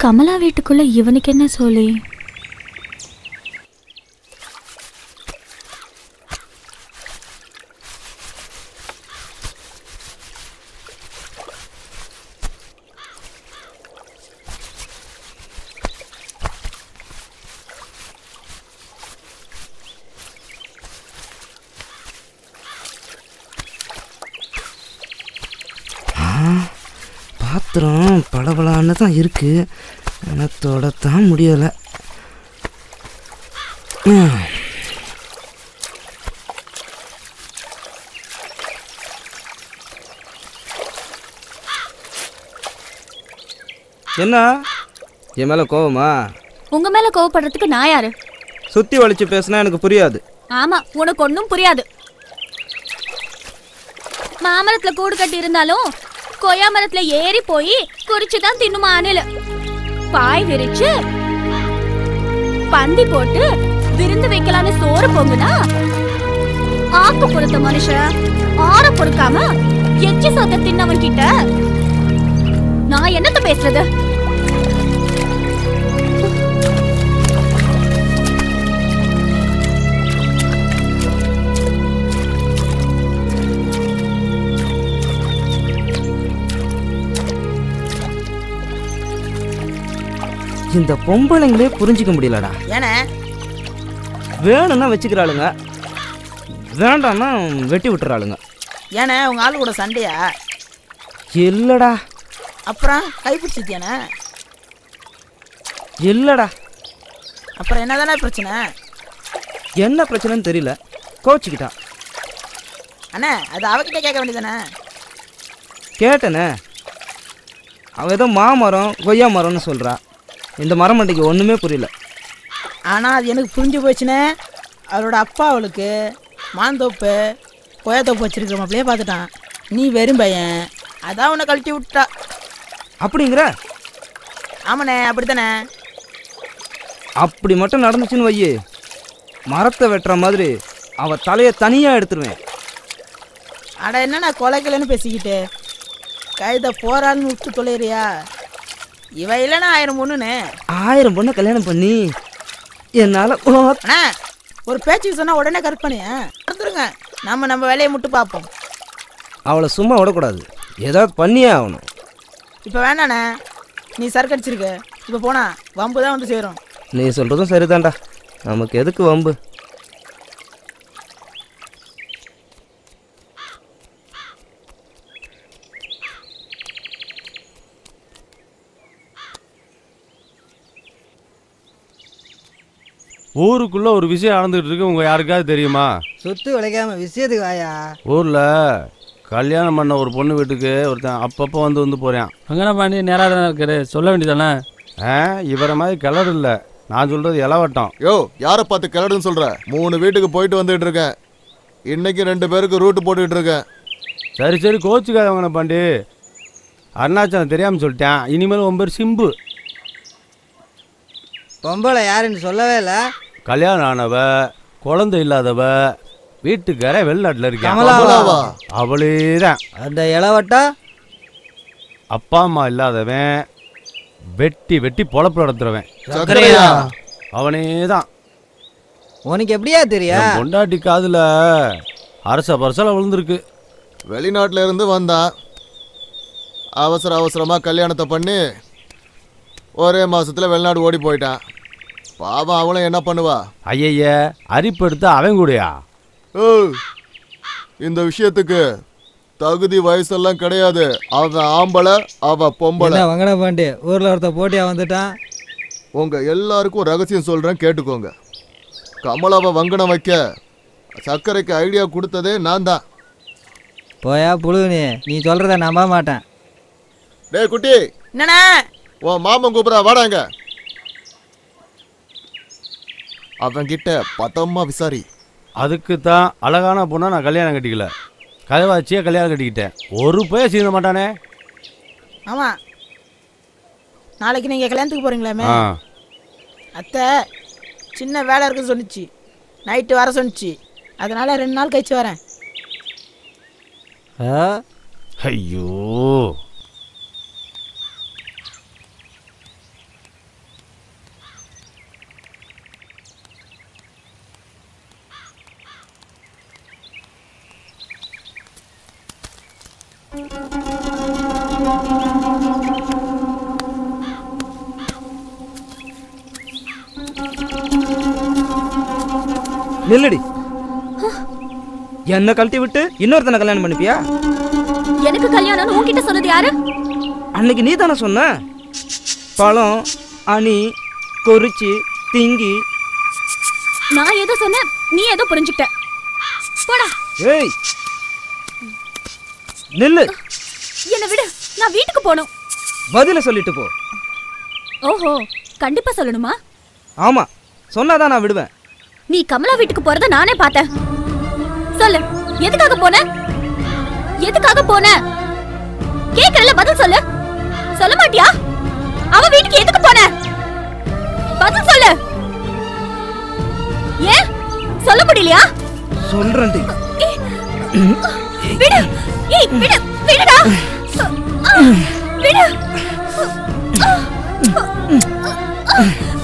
கமலா வீட்டுக்குள்ள இவனுக்கு என்ன சொல்லி? பாத்திரம் பளபளான்னு தான் இருக்கு, ஆனால் தொடத்தான் முடியலை. என்ன என் மேலே கோவமா? உங்க மேல கோவப்படுறதுக்கு நான் யாரு? சுத்தி வலிச்சு பேசினா எனக்கு புரியாது. ஆமா, உனக்கு ஒன்றும் புரியாது. மாமரத்துல கூடு கட்டி இருந்தாலும் கொய்யா மரத்துல ஏறி போய் குறிச்சுதான் தின்னுமா அணில. பாய் விரிச்சு பந்தி போட்டு விருந்து வைக்கலான்னு சோறு பொங்குனா ஆக்கு பொறுத்த மனுஷன் ஆற பொறுக்காம எச்சி சொத்த தின்னவன் கிட்ட நான் என்னத்த பேசுறது? இந்த பொம்பளைங்களே புரிஞ்சிக்க முடியலடா. ஏன்னா வேணும்னா வச்சுக்கிறாளுங்க, வேண்டாம்னா வெட்டி விட்டுறாளுங்க. ஏன்னா உங்க ஆளு கூட சண்டையா? இல்லடா. அப்புறம் கைப்பிடிச்சிட்டியானே? இல்லடா. அப்புறம் என்னதானே பிரச்சனை? என்ன பிரச்சனைன்னு தெரியல, கோச்சிக்கிட்டா. அண்ணா அது அவகிட்ட கேட்க வேண்டியதானே? கேட்டனே, அவ ஏதோ மாமரம் கொய்யா மரம்னு சொல்றா. இந்த மரம் மண்டைக்கு ஒண்ணுமே புரியல. ஆனா அது எனக்கு புரிஞ்சு போச்சுனே. அவளோட அப்பா அவளுக்கு மாந்தோப்பு கொய்யாத்தோப்பு வச்சிருக்கிற மாப்பிளையே பார்த்துட்டான். நீ வெறும் பையன், அதான் உன்னை கழட்டி விட்டா. அப்படிங்கிற? ஆமாண்ணே, அப்படித்தானே. அப்படி மட்டும் நடந்துச்சுன்னு வையே, மரத்தை வெட்டுற மாதிரி அவ தலையை தனியா எடுத்துருவேன். அட என்னண்ணா கொலைக்கலன்னு பேசிக்கிட்டு கைத போறான்னு விட்டு தொலைறியா? இவ இல்லைன்னா 1000 பொண்ணுன்னு. 1000 பொண்ணை கல்யாணம் பண்ணி என்னால அண்ணா ஒரு பேச்சுக்கு சொன்னா உடனே கற்பனையா? எடுத்துருங்க, நம்ம வேலையை மட்டும் பார்ப்போம். அவளை சும்மா விடக்கூடாது, ஏதாவது பண்ணியே ஆகணும். இப்போ வேணாண்ணே, நீ சரக்கு அடிச்சிருக்க. இப்போ போனா வம்பு தான் வந்து சேரும். நீ சொல்றதும் சரிதான்டா, நமக்கு எதுக்கு வம்பு? ஊருக்குள்ள ஒரு விஷயம் நடந்துகிட்டு இருக்கு, உங்க யாருக்காவது தெரியுமா? சுத்து விளைக்காம விஷயத்துக்கு வாயா. ஊர்ல கல்யாணம் பண்ண ஒரு பொண்ணு வீட்டுக்கு ஒருத்தன் அப்பப்போ வந்து போறான். அங்கன பாண்டி நேராக தானே இருக்காரு, சொல்ல வேண்டியதானே? இவரை மாதிரி கிளறு இல்லை, நான் சொல்றது இளவட்டம். யோ, யாரை பார்த்து கிளடுன்னு சொல்ற? 3 வீட்டுக்கு போயிட்டு வந்துட்டு இருக்கேன். இன்னைக்கு 2 பேருக்கு ரூட்டு போட்டுக்கிட்டு இருக்கேன். சரி கோச்சுக்காதவங்கண்ண பாண்டி, அருணாச்சலம் தெரியாமல் சொல்லிட்டேன். இனிமேல் உன் பேர் சிம்பு. பொம்பளை யாருன்னு சொல்லவே இல்லை. கல்யாணம் ஆனவ, குழந்தை இல்லாதவ, வீட்டுக்கார வெளிநாட்டில் இருக்கேன். அவளே தான். அந்த இளவட்டா அப்பா அம்மா இல்லாதவன், வெட்டி பொழப்பு நடத்துறவன் அவனே தான். உனக்கு எப்படியா தெரியும்? பொண்டாட்டி காதுல அரச பரசல விழுந்திருக்கு. வெளிநாட்டில இருந்து வந்தான். அவசரமா கல்யாணத்தை பண்ணி ஒரே மாசத்துல வெளிநாடு ஓடி போயிட்டான். பாவம், அவளும் என்ன பண்ணுவா? ஐய அரிப்பு எடுத்து அவன் கூடயா? இந்த விஷயத்துக்கு தகுதி வயசெல்லாம் கிடையாது. அவன் ஆம்பளை, அவ பொம்பளை. வங்கட பாண்டி ஊர்ல ஒருத்த போட்டியா வந்துட்டான். உங்க எல்லாருக்கும் ரகசியம் சொல்றேன், கேட்டுக்கோங்க. கமலாவை வங்கனம் வைக்க சர்க்கரைக்கு ஐடியா கொடுத்ததே நான் தான். போயா புழுகுனி, நீ சொல்றத நம்ப மாட்டேன். டேய் குட்டி, என்னண்ணா? உன் மாமன் கூப்பிடா, வாடாங்க. அவன் கிட்ட பத்தம்மா விசாரி. அதுக்கு தான் அழகான பொண்ணா நான் கல்யாணம் கட்டிக்கல, கதவாச்சியே கல்யாணம் கட்டிக்கிட்டேன். ஒரு பையன் சீந்த மாட்டானே. ஆமா, நாளைக்கு நீங்க கல்யாணத்துக்கு போறீங்களாமே? அத்தை சின்ன வேலை இருக்குன்னு சொன்னிச்சு, நைட்டு வர சொன்னிச்சு. அதனால 2 நாள் கழிச்சு வரேன். ஐயோ, நில்லடி. என்ன கழட்டி விட்டு இன்னொருத்தனை கல்யாணம் பண்ணிப்பியா? எனக்கு கல்யாணம் உன்கிட்ட சொன்னது யாரு? அன்னைக்கு நீ தானே சொன்ன. பழம் அணி கொறிச்சி திங்கி. நான் ஏதோ சொன்ன, நீ ஏதோ புரிஞ்சுக்கிட்ட. போடா. ஏய் நில்லு. என்ன விடு, நான் வீட்டுக்கு போகணும். பதில சொல்லிட்டு போ. ஓஹோ, கண்டிப்பா சொல்லணுமா? ஆமா, சொன்னாதான் நான் விடுவேன். நீ கமலா வீட்டுக்கு போறத நானே பார்த்தேன். சொல்லு, எதுக்காக போன? எதுக்காக போன? கேக்குறல, பதில் சொல்லு. சொல்ல மாட்டியா? அவ வீட்டுக்கு எதுக்கு போன? பதில் சொல்லு. ஏன் சொல்ல முடியலையா? சொல்றேன். விடு. ஏய் விடு, விடுடா. விடு.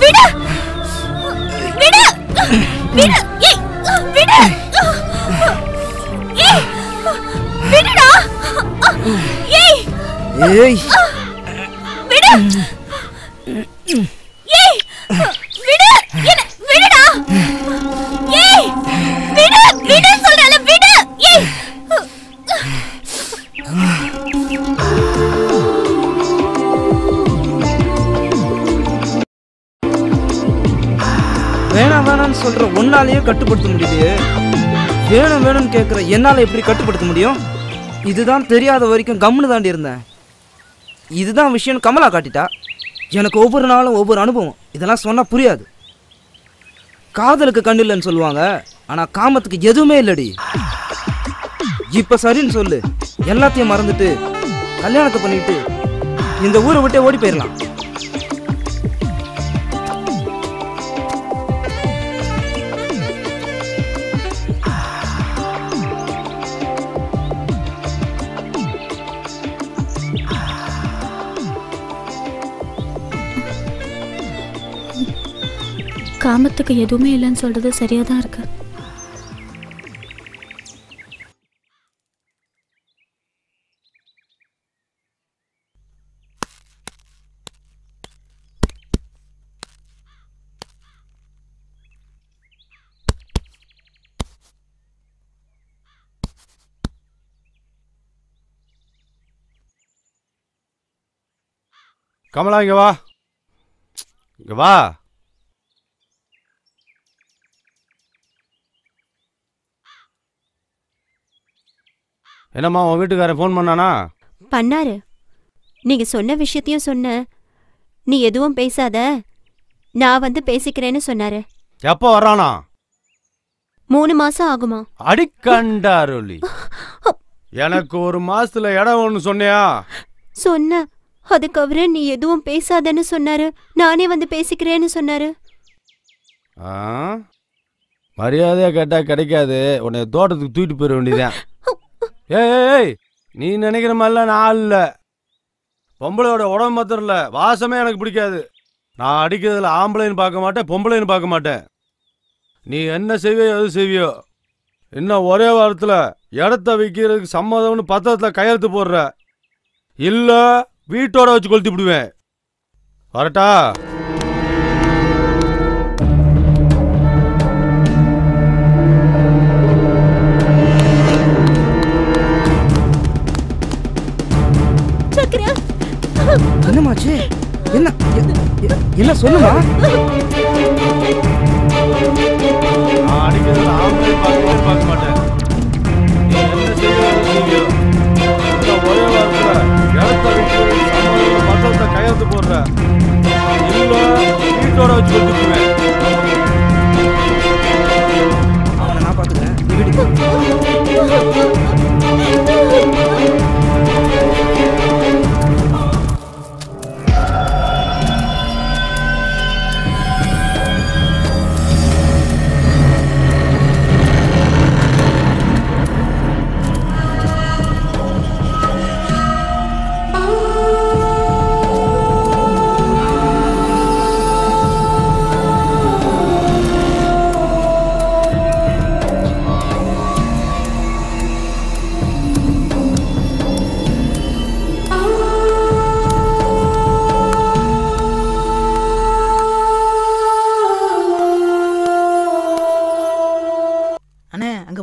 விடு. விடு. விடு. ஏய் விடு. ஏய் விடுடா. ஏய் ஏய் விடு. சொல்ற ஒன்னாலேயே கட்டுப்படுத்த முடியலையே. வேணும் வேணும்னு கேட்குற என்னால் எப்படி கட்டுப்படுத்த முடியும்? இதுதான் தெரியாத வரைக்கும் கம்முன்னு தாண்டி இருந்தேன். இதுதான் விஷயம் கமலா காட்டிட்டா. எனக்கு ஒவ்வொரு நாளும் ஒவ்வொரு அனுபவம். இதெல்லாம் சொன்னால் புரியாது. காதலுக்கு கண்ணு இல்லைன்னு சொல்லுவாங்க, ஆனால் காமத்துக்கு எதுவுமே இல்லடி. இப்போ சரின்னு சொல்லு, எல்லாத்தையும் மறந்துட்டு கல்யாணத்தை பண்ணிட்டு இந்த ஊரை விட்டே ஓடி போயிடலாம். காமத்துக்கு எதுவுமே இல்லைன்னு சொல்றது சரியா தான் இருக்கு. கமலா இங்க வா, இங்க வா. என்னம்மா உன் வீட்டுக்காரன் ஃபோன் பண்ணானா? பண்ணாரு. நீங்க சொன்ன விஷயத்தையும் சொன்ன. நீ எதுவும் பேசாத, நான் வந்து பேசிக்கிறேன்னு சொன்னாரு. எப்போ வர்றானா? 3 மாசம் ஆகுமா? அடிக்கண்டாருளி. எனக்கு 1 மாசத்துல இடம் ஒன்று சொன்னியா? சொன்ன. அதுக்கவரு நீ எதுவும் பேசாதன்னு சொன்னாரு. நானே வந்து பேசிக்கிறேன்னு சொன்னாரு. மரியாதையா கேட்டா கிடைக்காது. உன்னை தோட்டத்துக்கு தூக்கிட்டு போயிட வேண்டியதான். ஏய், நீ நினைக்கிற மாதிரிலாம் நான் இல்லை. பொம்பளையோட உடம்பு மாத்திரம் இல்லை, வாசமே எனக்கு பிடிக்காது. நான் அடிக்கிறதுல ஆம்பளைன்னு பார்க்க மாட்டேன், பொம்பளைன்னு பார்க்க மாட்டேன். நீ என்ன செய்வியோ எது செய்வியோ. இன்னும் ஒரே வாரத்தில் இடத்த விற்கிறதுக்கு சம்மதம்னு பத்திரத்தில் கையெழுத்து போடுற, இல்லை வீட்டோட வச்சு கொளுத்தி விடுவேன். வரட்டா? என்னமாச்சு? என்ன சொல்லுமா? நான் அடிக்கிறதுல ஆம்பளை பார்க்க மாட்டேன். நீ என்ன செய்வியோ ஒரே வாரத்தில் இடத்த விற்கிறதுக்கு சம்மதம்னு பத்திரத்தில் கையெழுத்து போடுற, இல்லை வீட்டோட வச்சு கொளுத்திடுவேன். அவனை நான் பார்த்துக்கிறேன்.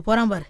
போறான் பாரு.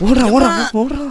ஓடுறா ஓடுறா ஓடுறா.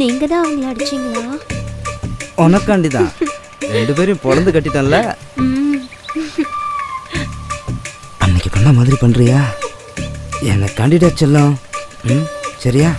நீங்க தான் அவங்கள அடிச்சீங்களா? உனக்காண்டிதான் 2 பேரையும் பொழந்து கட்டிட்டேன்ல. அன்னைக்கு பண்ண மாதிரி பண்றியா? எனக்காண்டிடா செல்லம். சரியா?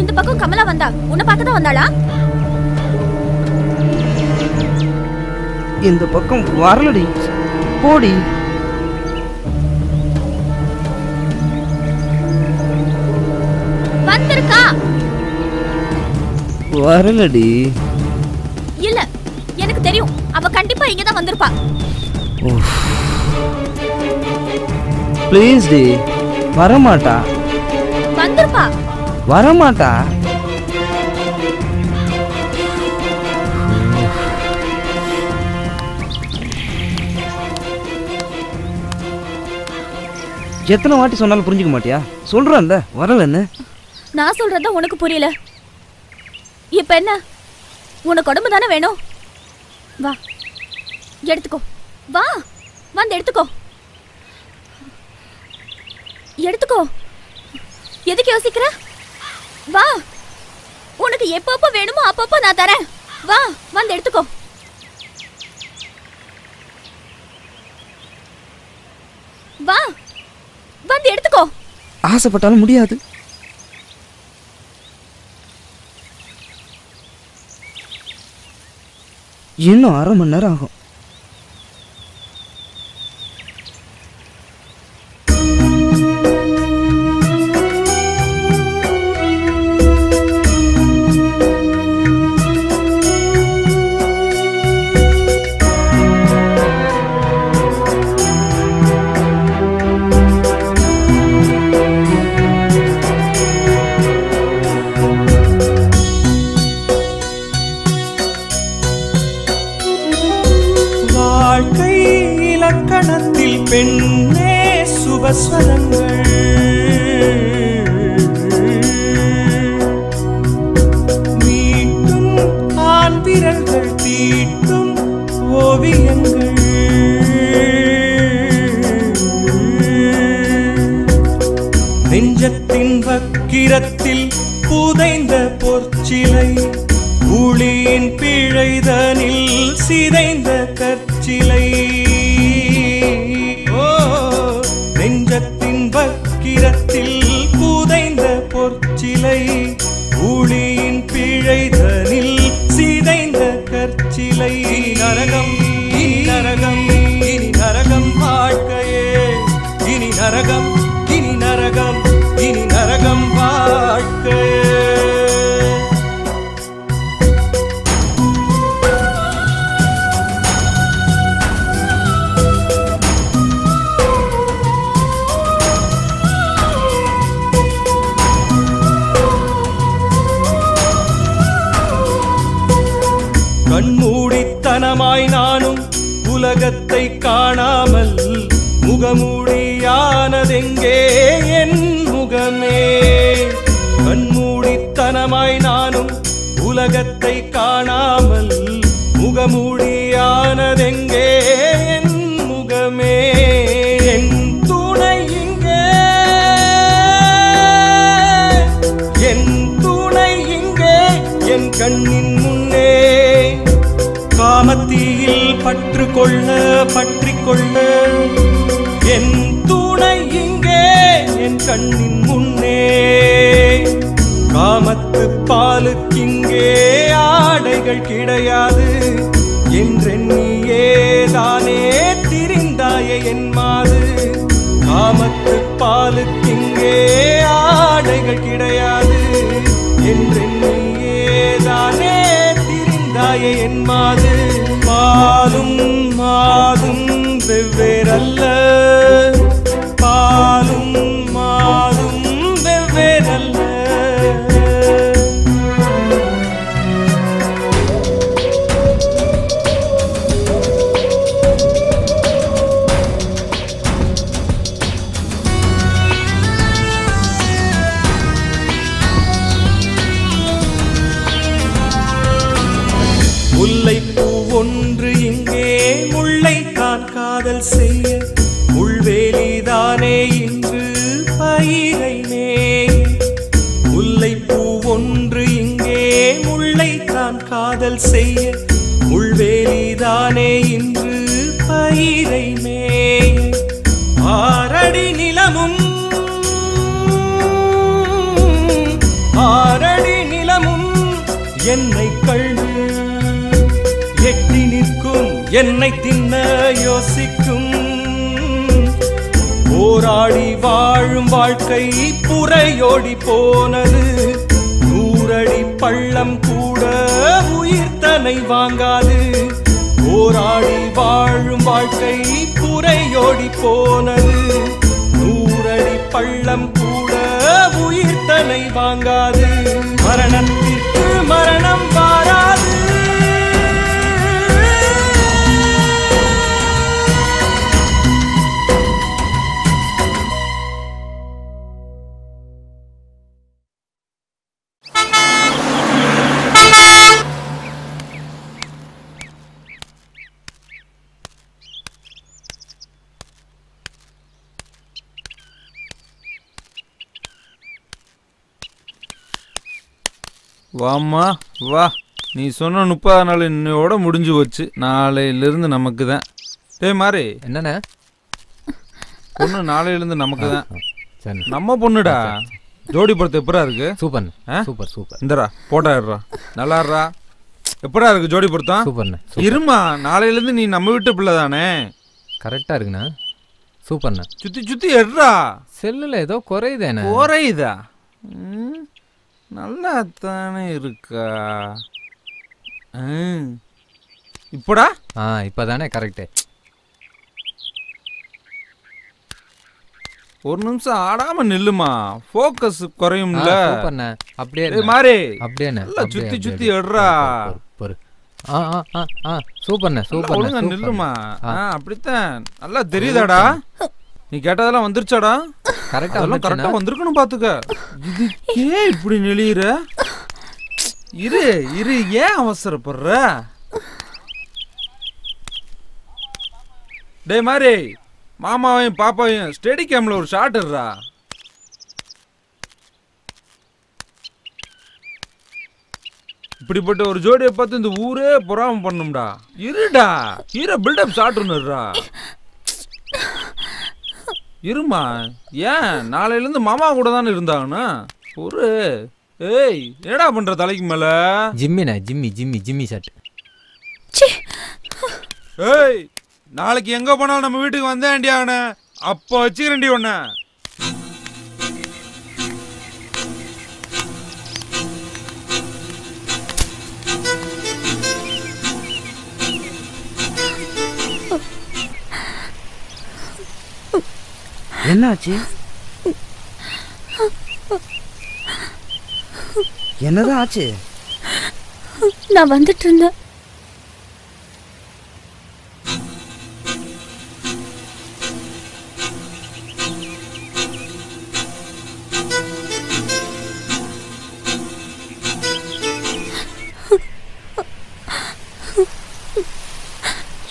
இந்த பக்கம் கமலா வந்தா உன்னை பார்க்க தான் வந்தாளா? இந்த பக்கம் வரலடி, போடி. வந்திருக்கா? வரலடி. இல்ல, எனக்கு தெரியும். அவ கண்டிப்பா இங்க தான் வந்திருப்பா. ப்ளீஸ் டி, வரமாட்டா. வந்திருப்பா. வரமாட்டா. எத்தனை வாட்டி சொன்னாலும் புரிஞ்சுக்க மாட்டியா? சொல்றேன்ல வரலன்னு. நான் சொல்றதா உனக்கு புரியல. இப்ப என்ன, உனக்கு உடம்பு தானே வேணும்? வா எடுத்துக்கோ. வா வந்து எடுத்துக்கோ. எடுத்துக்கோ. எதுக்கு யோசிக்கிற? வா, உனக்கு எப்பப்ப வேணுமோ அப்பப்ப நான் தரேன். வா வந்து எடுத்துக்கோ. வா வந்து எடுத்துக்கோ. ஆசைப்பட்டாலும் முடியாது. இன்னும் 1/2 மணி நேரம் ஆகும். பெண்ணே சுபஸ்வரங்கள் மீட்டும் ஆண் விரல்கள் தீட்டும் ஓவியங்கள் நெஞ்சத்தின் வக்கிரத்தில் புதைந்த பொற்சிலை ஊழியின் பிழைதனில் சிதைந்த கற்சிலை நெஞ்சத்தின் வக்கிரத்தில் புதைந்த பொற்சிலை ஊழியின் பிழைதனில் சிதைந்த கற்சிலை நரகம் இனி நரகம் இனி நரகம் வாழ்க்கையே இனி நரகம் இனி நரகம் இனி நரகம் வாழ்க்கையே கண்மூடித்தனமாய் நானும் உலகத்தை காணாமல் முகமூடியானதெங்கே என் முகமே கண்மூடித்தனமாய் நானும் உலகத்தை காணாமல் முகமூடியானதெங்கே என் முகமே என் துணை இங்கே என் துணை இங்கே என் கண்ணின் முன்னே காமத்தீயில் பற்று கொள்ள பற்றி கொள்ள என் துணை இங்கே என் கண்ணின் முன்னே காமத்து பாலுக்கிங்கே ஆடைகள் கிடையாது என்றெண்ணியே தானே திரிந்தாயே என் மாது காமத்து பாலுக்கிங்கே ஆடைகள் கிடையாது என்றெண்ணியே தானே திரிந்தாயே என் மாது பாலும் மாதும் வெவ்வேறல்ல பாலும் மாதும் வெவ்வேறல்ல பயிரை மேய் முல்லைப்பூ ஒன்று இங்கே முல்லைத்தான் காதல் செய்ய முள்வேலிதானே இன்று பயிரை மேய் ஆரடி நிலமும் என்னை கண்டு எட்டி நிற்கும் என்னை தின்ன யோசிக்கும் போராடி வாழும் வாழ்க்கை புறையோடி போனது 100 அடி பள்ளம் கூட உயிர் தன்னை வாங்காது போராடி வாழும் வாழ்க்கை புறையோடி போனது 100 அடி பள்ளம் கூட உயிர் தன்னை வாங்காது மரணத்திற்கு மரணம் வாராது வாம்மா வா, நீ சொன்ன 30 நாள் இன்னையோட முடிஞ்சு போச்சு. நாளையிலிருந்து நமக்கு தான். டேய் மாறி, என்னண்ணே? பொண்ணு நாளையிலிருந்து நமக்கு தான். நம்ம பொண்ணுடா. ஜோடி படத்து எப்படா இருக்கு? Super super super. இந்தரா போட்டா இருறா, நல்லா இருறா. எப்படா இருக்கு ஜோடி பொருத்தம்? சூப்பர்ண்ணே. இருமா, நாளையிலிருந்து நீ நம்ம வீட்டு பிள்ளை தானே. கரெக்டா இருக்குண்ணா. சூப்பர்ண்ணா. சுத்தி சுத்தி எடுறா. செல்லுல ஏதோ குறையுதேண்ணே. குறையுதா? நல்லா தானே இருக்கா? இப்படா? இப்பதானே கரெக்டு. ஒரு நிமிஷம் ஆடாம நில்லுமா, ஃபோக்கஸ் குறையும்ல. சூப்பர்ண்ணே. அப்படியே மாறி, அப்படியே நல்லா சுத்தி சுத்தி எடுறா. சூப்பர்ண்ணே சூப்பர். ஒழுங்கா நில்லுமா. அப்படித்தான். நல்லா தெரியுதாடா? நீ கேட்டதெல்லாம் வந்துருச்சாடா? கரெக்டா கரெக்டா வந்திருக்கணும் பாத்துக்க. இதுக்கே இப்படி நெளியுற? இரு இரு, ஏன் அவசரப்படுற? டேய் மாதிரி, மாமாவையும் பாப்பாவையும் ஸ்டெடி கேம்ல ஒரு ஷாட் இருடா. இப்படிப்பட்ட ஒரு ஜோடியை பார்த்து இந்த ஊரே பொறாம பண்ணும்டா. இருடா, ஹீரோ பில்டப் ஷாட் ஒன்னுடுறா. இருமா, ஏன் நாளையிலேருந்து மாமா கூட தானே இருந்தாங்கண்ணா. ஒரு ஏய், என்னடா பண்ற தலைக்கு மேல? ஜிம்மிண்ணா, ஜிம்மி ஜிம்மி ஜிம்மி ஷாட். ஏய், நாளைக்கு எங்க போனாலும் நம்ம வீட்டுக்கு வந்தேன்டி அவனை. அப்போ வச்சுக்கிறேன்டி ஒன்ன. என்னாச்சு? என்னதான் ஆச்சு? நான் வந்துட்டு இருந்தேன்.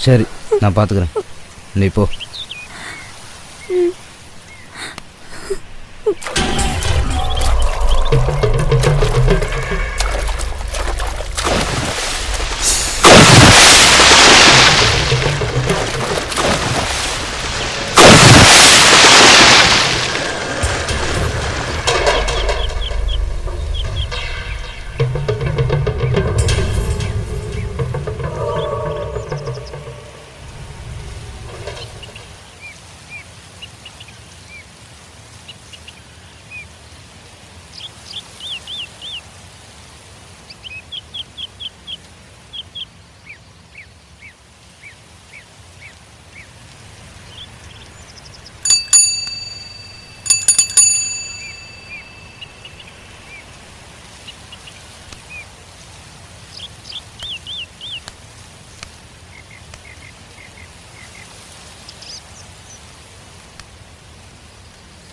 சரி, நான் பாத்துக்கிறேன். நீ போ.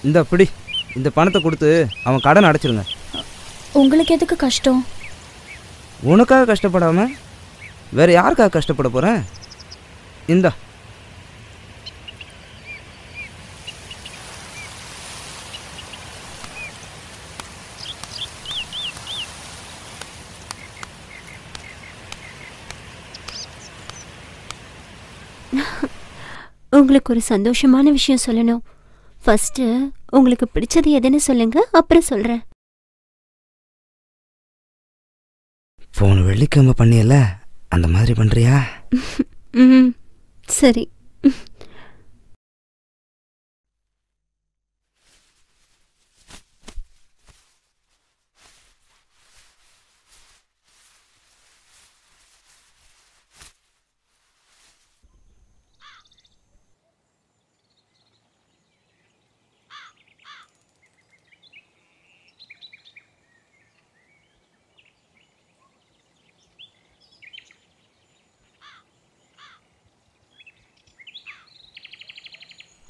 இந்த பிடி, இந்த பணத்தை கொடுத்து அவன் கடன் அடைச்சிருங்க. உங்களுக்கு எதுக்கு கஷ்டம்? உனக்காக கஷ்டப்படாம வேற யாருக்காக கஷ்டப்பட போறேன்? இந்தா. உங்களுக்கு ஒரு சந்தோஷமான விஷயம் சொல்லணும். ஃபர்ஸ்ட் உங்களுக்கு பிடிச்சது எதுன்னு சொல்லுங்க, அப்புறம் சொல்றேன். போன வெள்ளிக்கிழமை பண்ணியல அந்த மாதிரி பண்றியா? சரி.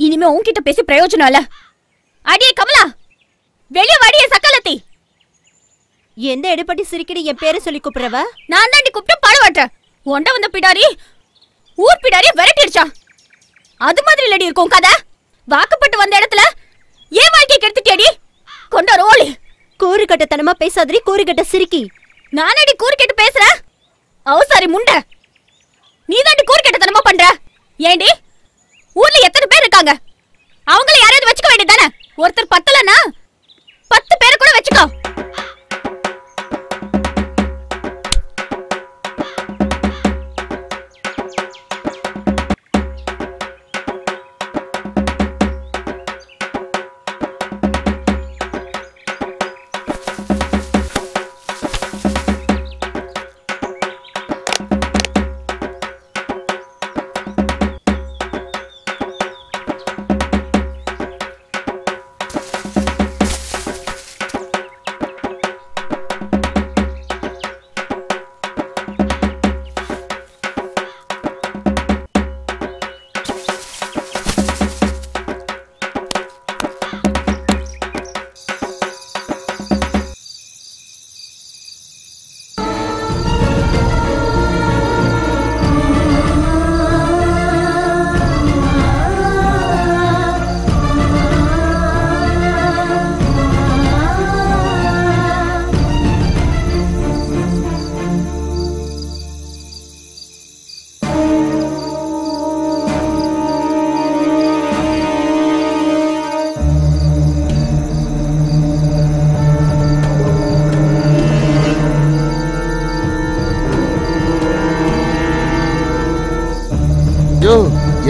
இனிமே உன்கிட்ட பேசி பிரயோஜனம் இல்ல. அடியே கமலா, வெளிய வாடியே சக்கலத்தி. எந்த எடுபட்டி சிரிக்கடி என் பேரை சொல்லி கூப்பிடுறவ? நான் தாண்டி கூப்பிட்டு பாடுவாட்ட. ஒண்ட வந்த பிடாரி ஊர் பிடாரி விரட்டிடுச்சா. அது மாதிரி இல்லடி இருக்கும் கதை. வாக்குப்பட்டு வந்த இடத்துல ஏன் வாழ்க்கை கெடுத்துட்டியடி? கொண்ட ரோலி. கூறுகட்டத்தனமா பேசாதடி, கூறுகட்ட சிரிக்கி. நானடி கூறுகெட்டு பேசுறேன்? அவசாரி முண்டை, நீ தாண்டி கூறுகெட்டத்தனமா பண்ற. ஏண்டி ஊர்ல எத்தனை பேர் இருக்காங்க? அவங்கள யாராவது வச்சுக்க வேண்டியதானே? ஒருத்தர் பத்தலன்னா 10 பேரை கூட வச்சுக்கோ.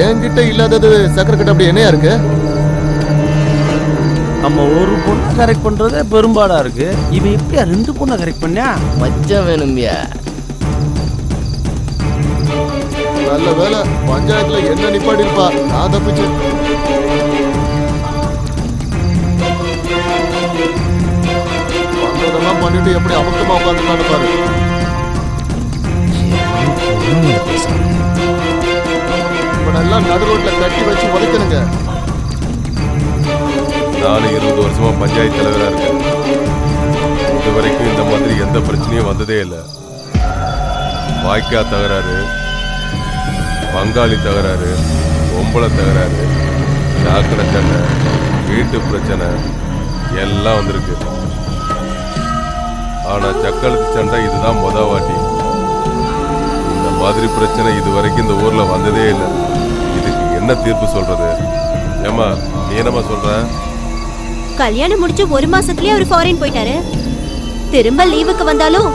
என்கிட்ட இல்லாதது சக்கரை கட்ட அப்படி என்னையா இருக்கு? நம்ம ஒரு பொண்ணை கரெக்ட் பண்றதே பெரும்பாடா இருக்கு. இவன் எப்படியா 2 பொண்ணை கரெக்ட் பண்ணா? மச்சம் வேணும்யா. நல்ல வேலை பஞ்சாயத்துல என்ன நிப்பாடிப்பா, நான் தப்பிச்சு. பண்றதெல்லாம் பண்ணிட்டு எப்படி அமுக்கமா உட்காந்துருக்கான்னு பாரு. இவனெல்லாம் நடு ரோட்ல கட்டி வச்சு உதைக்கணுங்க. நானும் 20 வருஷமா பஞ்சாயத்து தலைவரா இருக்கேன். இது வரைக்கும் இந்த மாதிரி எந்த பிரச்சனையும் வந்ததே இல்லை. வாய்க்கா தகராறு, பங்காளி தகராறு, பொம்பளை தகராறு, சாக்கடை சண்டை, வீட்டு பிரச்சனை எல்லாம் வந்திருக்கு. ஆனா சக்களத்து சண்டை இதுதான் மொத வாட்டி. இந்த மாதிரி பிரச்சனை இது வரைக்கும் இந்த ஊர்ல வந்ததே இல்லை. இதுக்கு என்ன தீர்ப்பு சொல்றது? ஏமா நீ என்னமா சொல்ற? கல்யாணம் முடிச்சு 1 மாசத்துலயே அவர் ஃபாரின் போயிட்டாரு. திரும்ப லீவுக்கு வந்தாலும்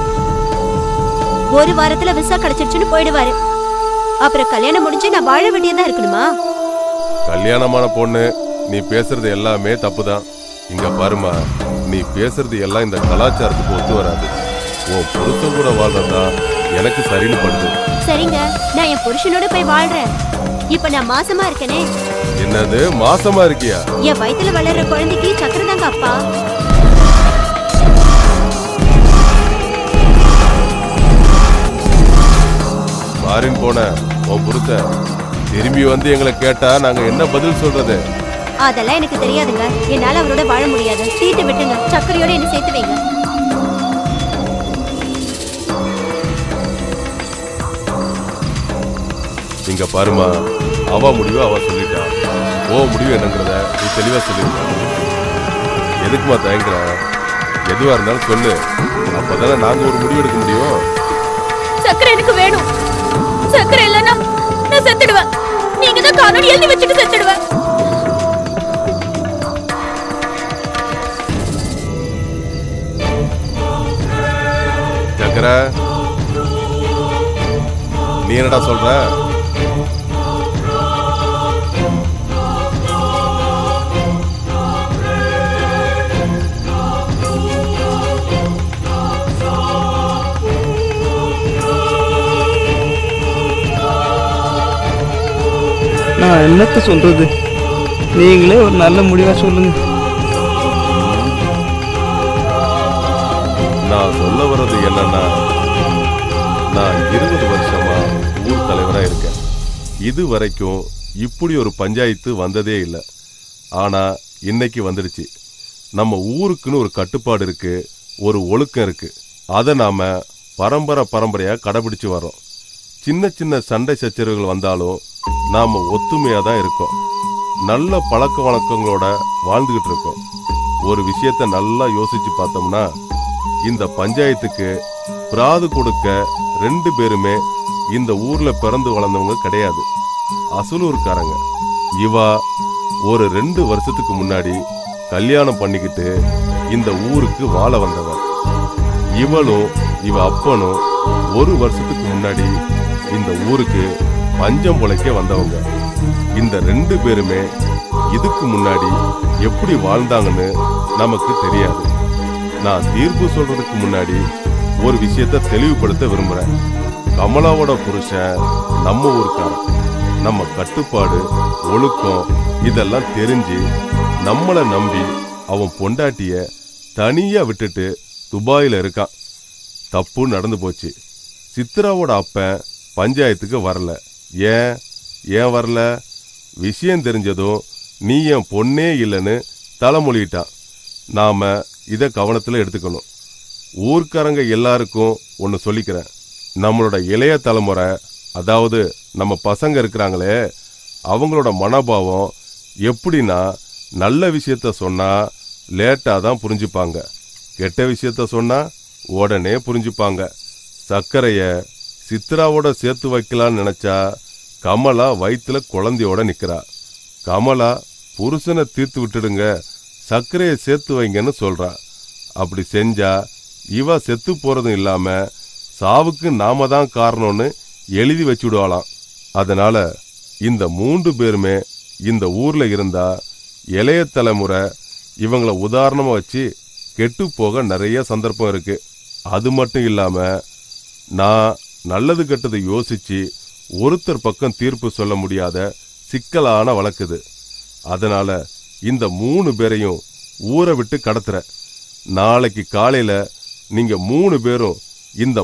1 வாரத்துல விசா கிடைச்சிருச்சுன்னு போயிடுவாரு. அப்புறம் கல்யாணம் முடிஞ்சு நான் வாழ வேண்டியதா இருக்கணுமா? கல்யாணமான பொண்ணு நீ பேசுறது எல்லாமே தப்புதான். இங்க பாருமா, நீ பேசுறது எல்லாம் இந்த கலாச்சாரத்துக்கு ஒத்து வராது. உன் புருஷன் கூட வாழ்றதா எனக்கு சரின்னு படுது. சரிங்க, நான் என் புருஷனோட போய் வாழ்றேன். இப்ப நான் மாசமா இருக்கனே. என்னது மாசமா இருக்கியா? என் வயித்துல வளர்ற குழந்தைக்கு சக்கரை தாங்க அப்பா. ஃபாரின் போன உன் புருஷன் திரும்பி வந்து எங்களை கேட்டா நாங்க என்ன பதில் சொல்றது? அதெல்லாம் எனக்கு தெரியாதுங்க. என்னால அவரோட வாழ முடியாது. தீட்டு விட்டுங்க, சக்கரையோட என்ன சேர்த்து வைங்க. இங்க பாருமா, அவ முடிவு அவ சொல்லிட்டா. ஓ முடிவு என்னங்கிறத நீ தெளிவா சொல்லிருக்க. எதுக்குமா தயங்குற? எதுவா இருந்தாலும் சொல்லு, அப்பதானே நாங்க ஒரு முடிவு எடுக்க முடியும். சக்கரை எனக்கு வேணும். சக்கரை இல்லைன்னா நான் செத்துடுவேன். நீங்க தான் காணோம் எழுதி வச்சுட்டு செத்துடுவேன். சக்கரை, நீ என்னடா சொல்ற? நான் என்னத்த சொல்றது? நீங்களே ஒரு நல்ல முடிவா சொல்லுங்க. நான் சொல்ல வர்றது என்னன்னா, நான் 20 வருஷமா ஊர் தலைவரா இருக்கேன். இது வரைக்கும் இப்படி ஒரு பஞ்சாயத்து வந்ததே இல்லை. ஆனா இன்னைக்கு வந்துடுச்சு. நம்ம ஊருக்குன்னு ஒரு கட்டுப்பாடு இருக்கு, ஒரு ஒழுக்கம் இருக்கு. அதை நாம பரம்பரையா கடைபிடிச்சு வரோம். சின்ன சின்ன சண்டை சச்சரவுகள் வந்தாலும் நாம ஒத்துமையா தான் இருக்கோம். நல்ல பழக்க வழக்கங்களோட வாழ்ந்துகிட்டு இருக்கோம். ஒரு விஷயத்த நல்லா யோசிச்சு பார்த்தோம்னா, இந்த பஞ்சாயத்துக்கு பிராது கொடுக்க 2 பேருமே இந்த ஊர்ல பிறந்து வளர்ந்தவங்க கிடையாது, அசலூர்காரங்க. இவா ஒரு 2 வருஷத்துக்கு முன்னாடி கல்யாணம் பண்ணிக்கிட்டு இந்த ஊருக்கு வாழ வந்தவன். இவளும் இவ அப்பனும் 1 வருஷத்துக்கு முன்னாடி இந்த ஊருக்கு பஞ்சம் பொழைக்க வந்தவங்க. இந்த 2 பேருமே இதுக்கு முன்னாடி எப்படி வாழ்ந்தாங்கன்னு நமக்கு தெரியாது. நான் தீர்ப்பு சொல்றதுக்கு முன்னாடி ஒரு விஷயத்த தெளிவுபடுத்த விரும்புறேன். கமலாவோட புருஷன் நம்ம ஊருக்காரன். நம்ம கட்டுப்பாடு, ஒழுக்கம் இதெல்லாம் தெரிஞ்சு நம்மளை நம்பி அவன் பொண்டாட்டிய தனியா விட்டுட்டு துபாயில இருக்கான். தப்பு நடந்து போச்சு. சித்ராவோட அப்பன் பஞ்சாயத்துக்கு வரல. ஏன் வரல? விஷயம் தெரிஞ்சதும் நீ என் பொண்ணே இல்லைன்னு தலைமொழிட்டான். நாம இதை கவனத்தில் எடுத்துக்கணும். ஊர்க்காரங்க எல்லாருக்கும் ஒன்று சொல்லிக்கிறேன். நம்மளோட இளைய தலைமுறை, அதாவது நம்ம பசங்க இருக்கிறாங்களே, அவங்களோட மனோபாவம் எப்படின்னா, நல்ல விஷயத்த சொன்னா லேட்டாக தான் புரிஞ்சுப்பாங்க, கெட்ட விஷயத்த சொன்னா உடனே புரிஞ்சுப்பாங்க. சர்க்கரைய சித்ராவோட சேர்த்து வைக்கலான்னு நினைச்சா கமலா வயிற்றுல குழந்தையோட நிக்கிறா. கமலா புருஷனை தீர்த்து விட்டுடுங்க, சர்க்கரையை சேர்த்து வைங்கன்னு சொல்றா. அப்படி செஞ்சா இவ செத்து போறதும் இல்லாம சாவுக்கு நாம தான் காரணம்னு எழுதி வச்சுடுவாளாம். அதனால இந்த 3 பேருமே இந்த ஊர்ல இருந்தா இளைய தலைமுறை இவங்களை உதாரணமா வச்சு கெட்டு போக நிறைய சந்தர்ப்பம் இருக்கு. அது மட்டும் இல்லாம நான் நல்லது கெட்டது யோசிச்சு ஒருத்தர் பக்கம் தீர்ப்பு சொல்ல முடியாத சிக்கலான வழக்குது. அதனால இந்த 3 பேரையும் ஊரை விட்டு கடத்துற. நாளைக்கு காலையில நீங்க 3 பேரும் இந்த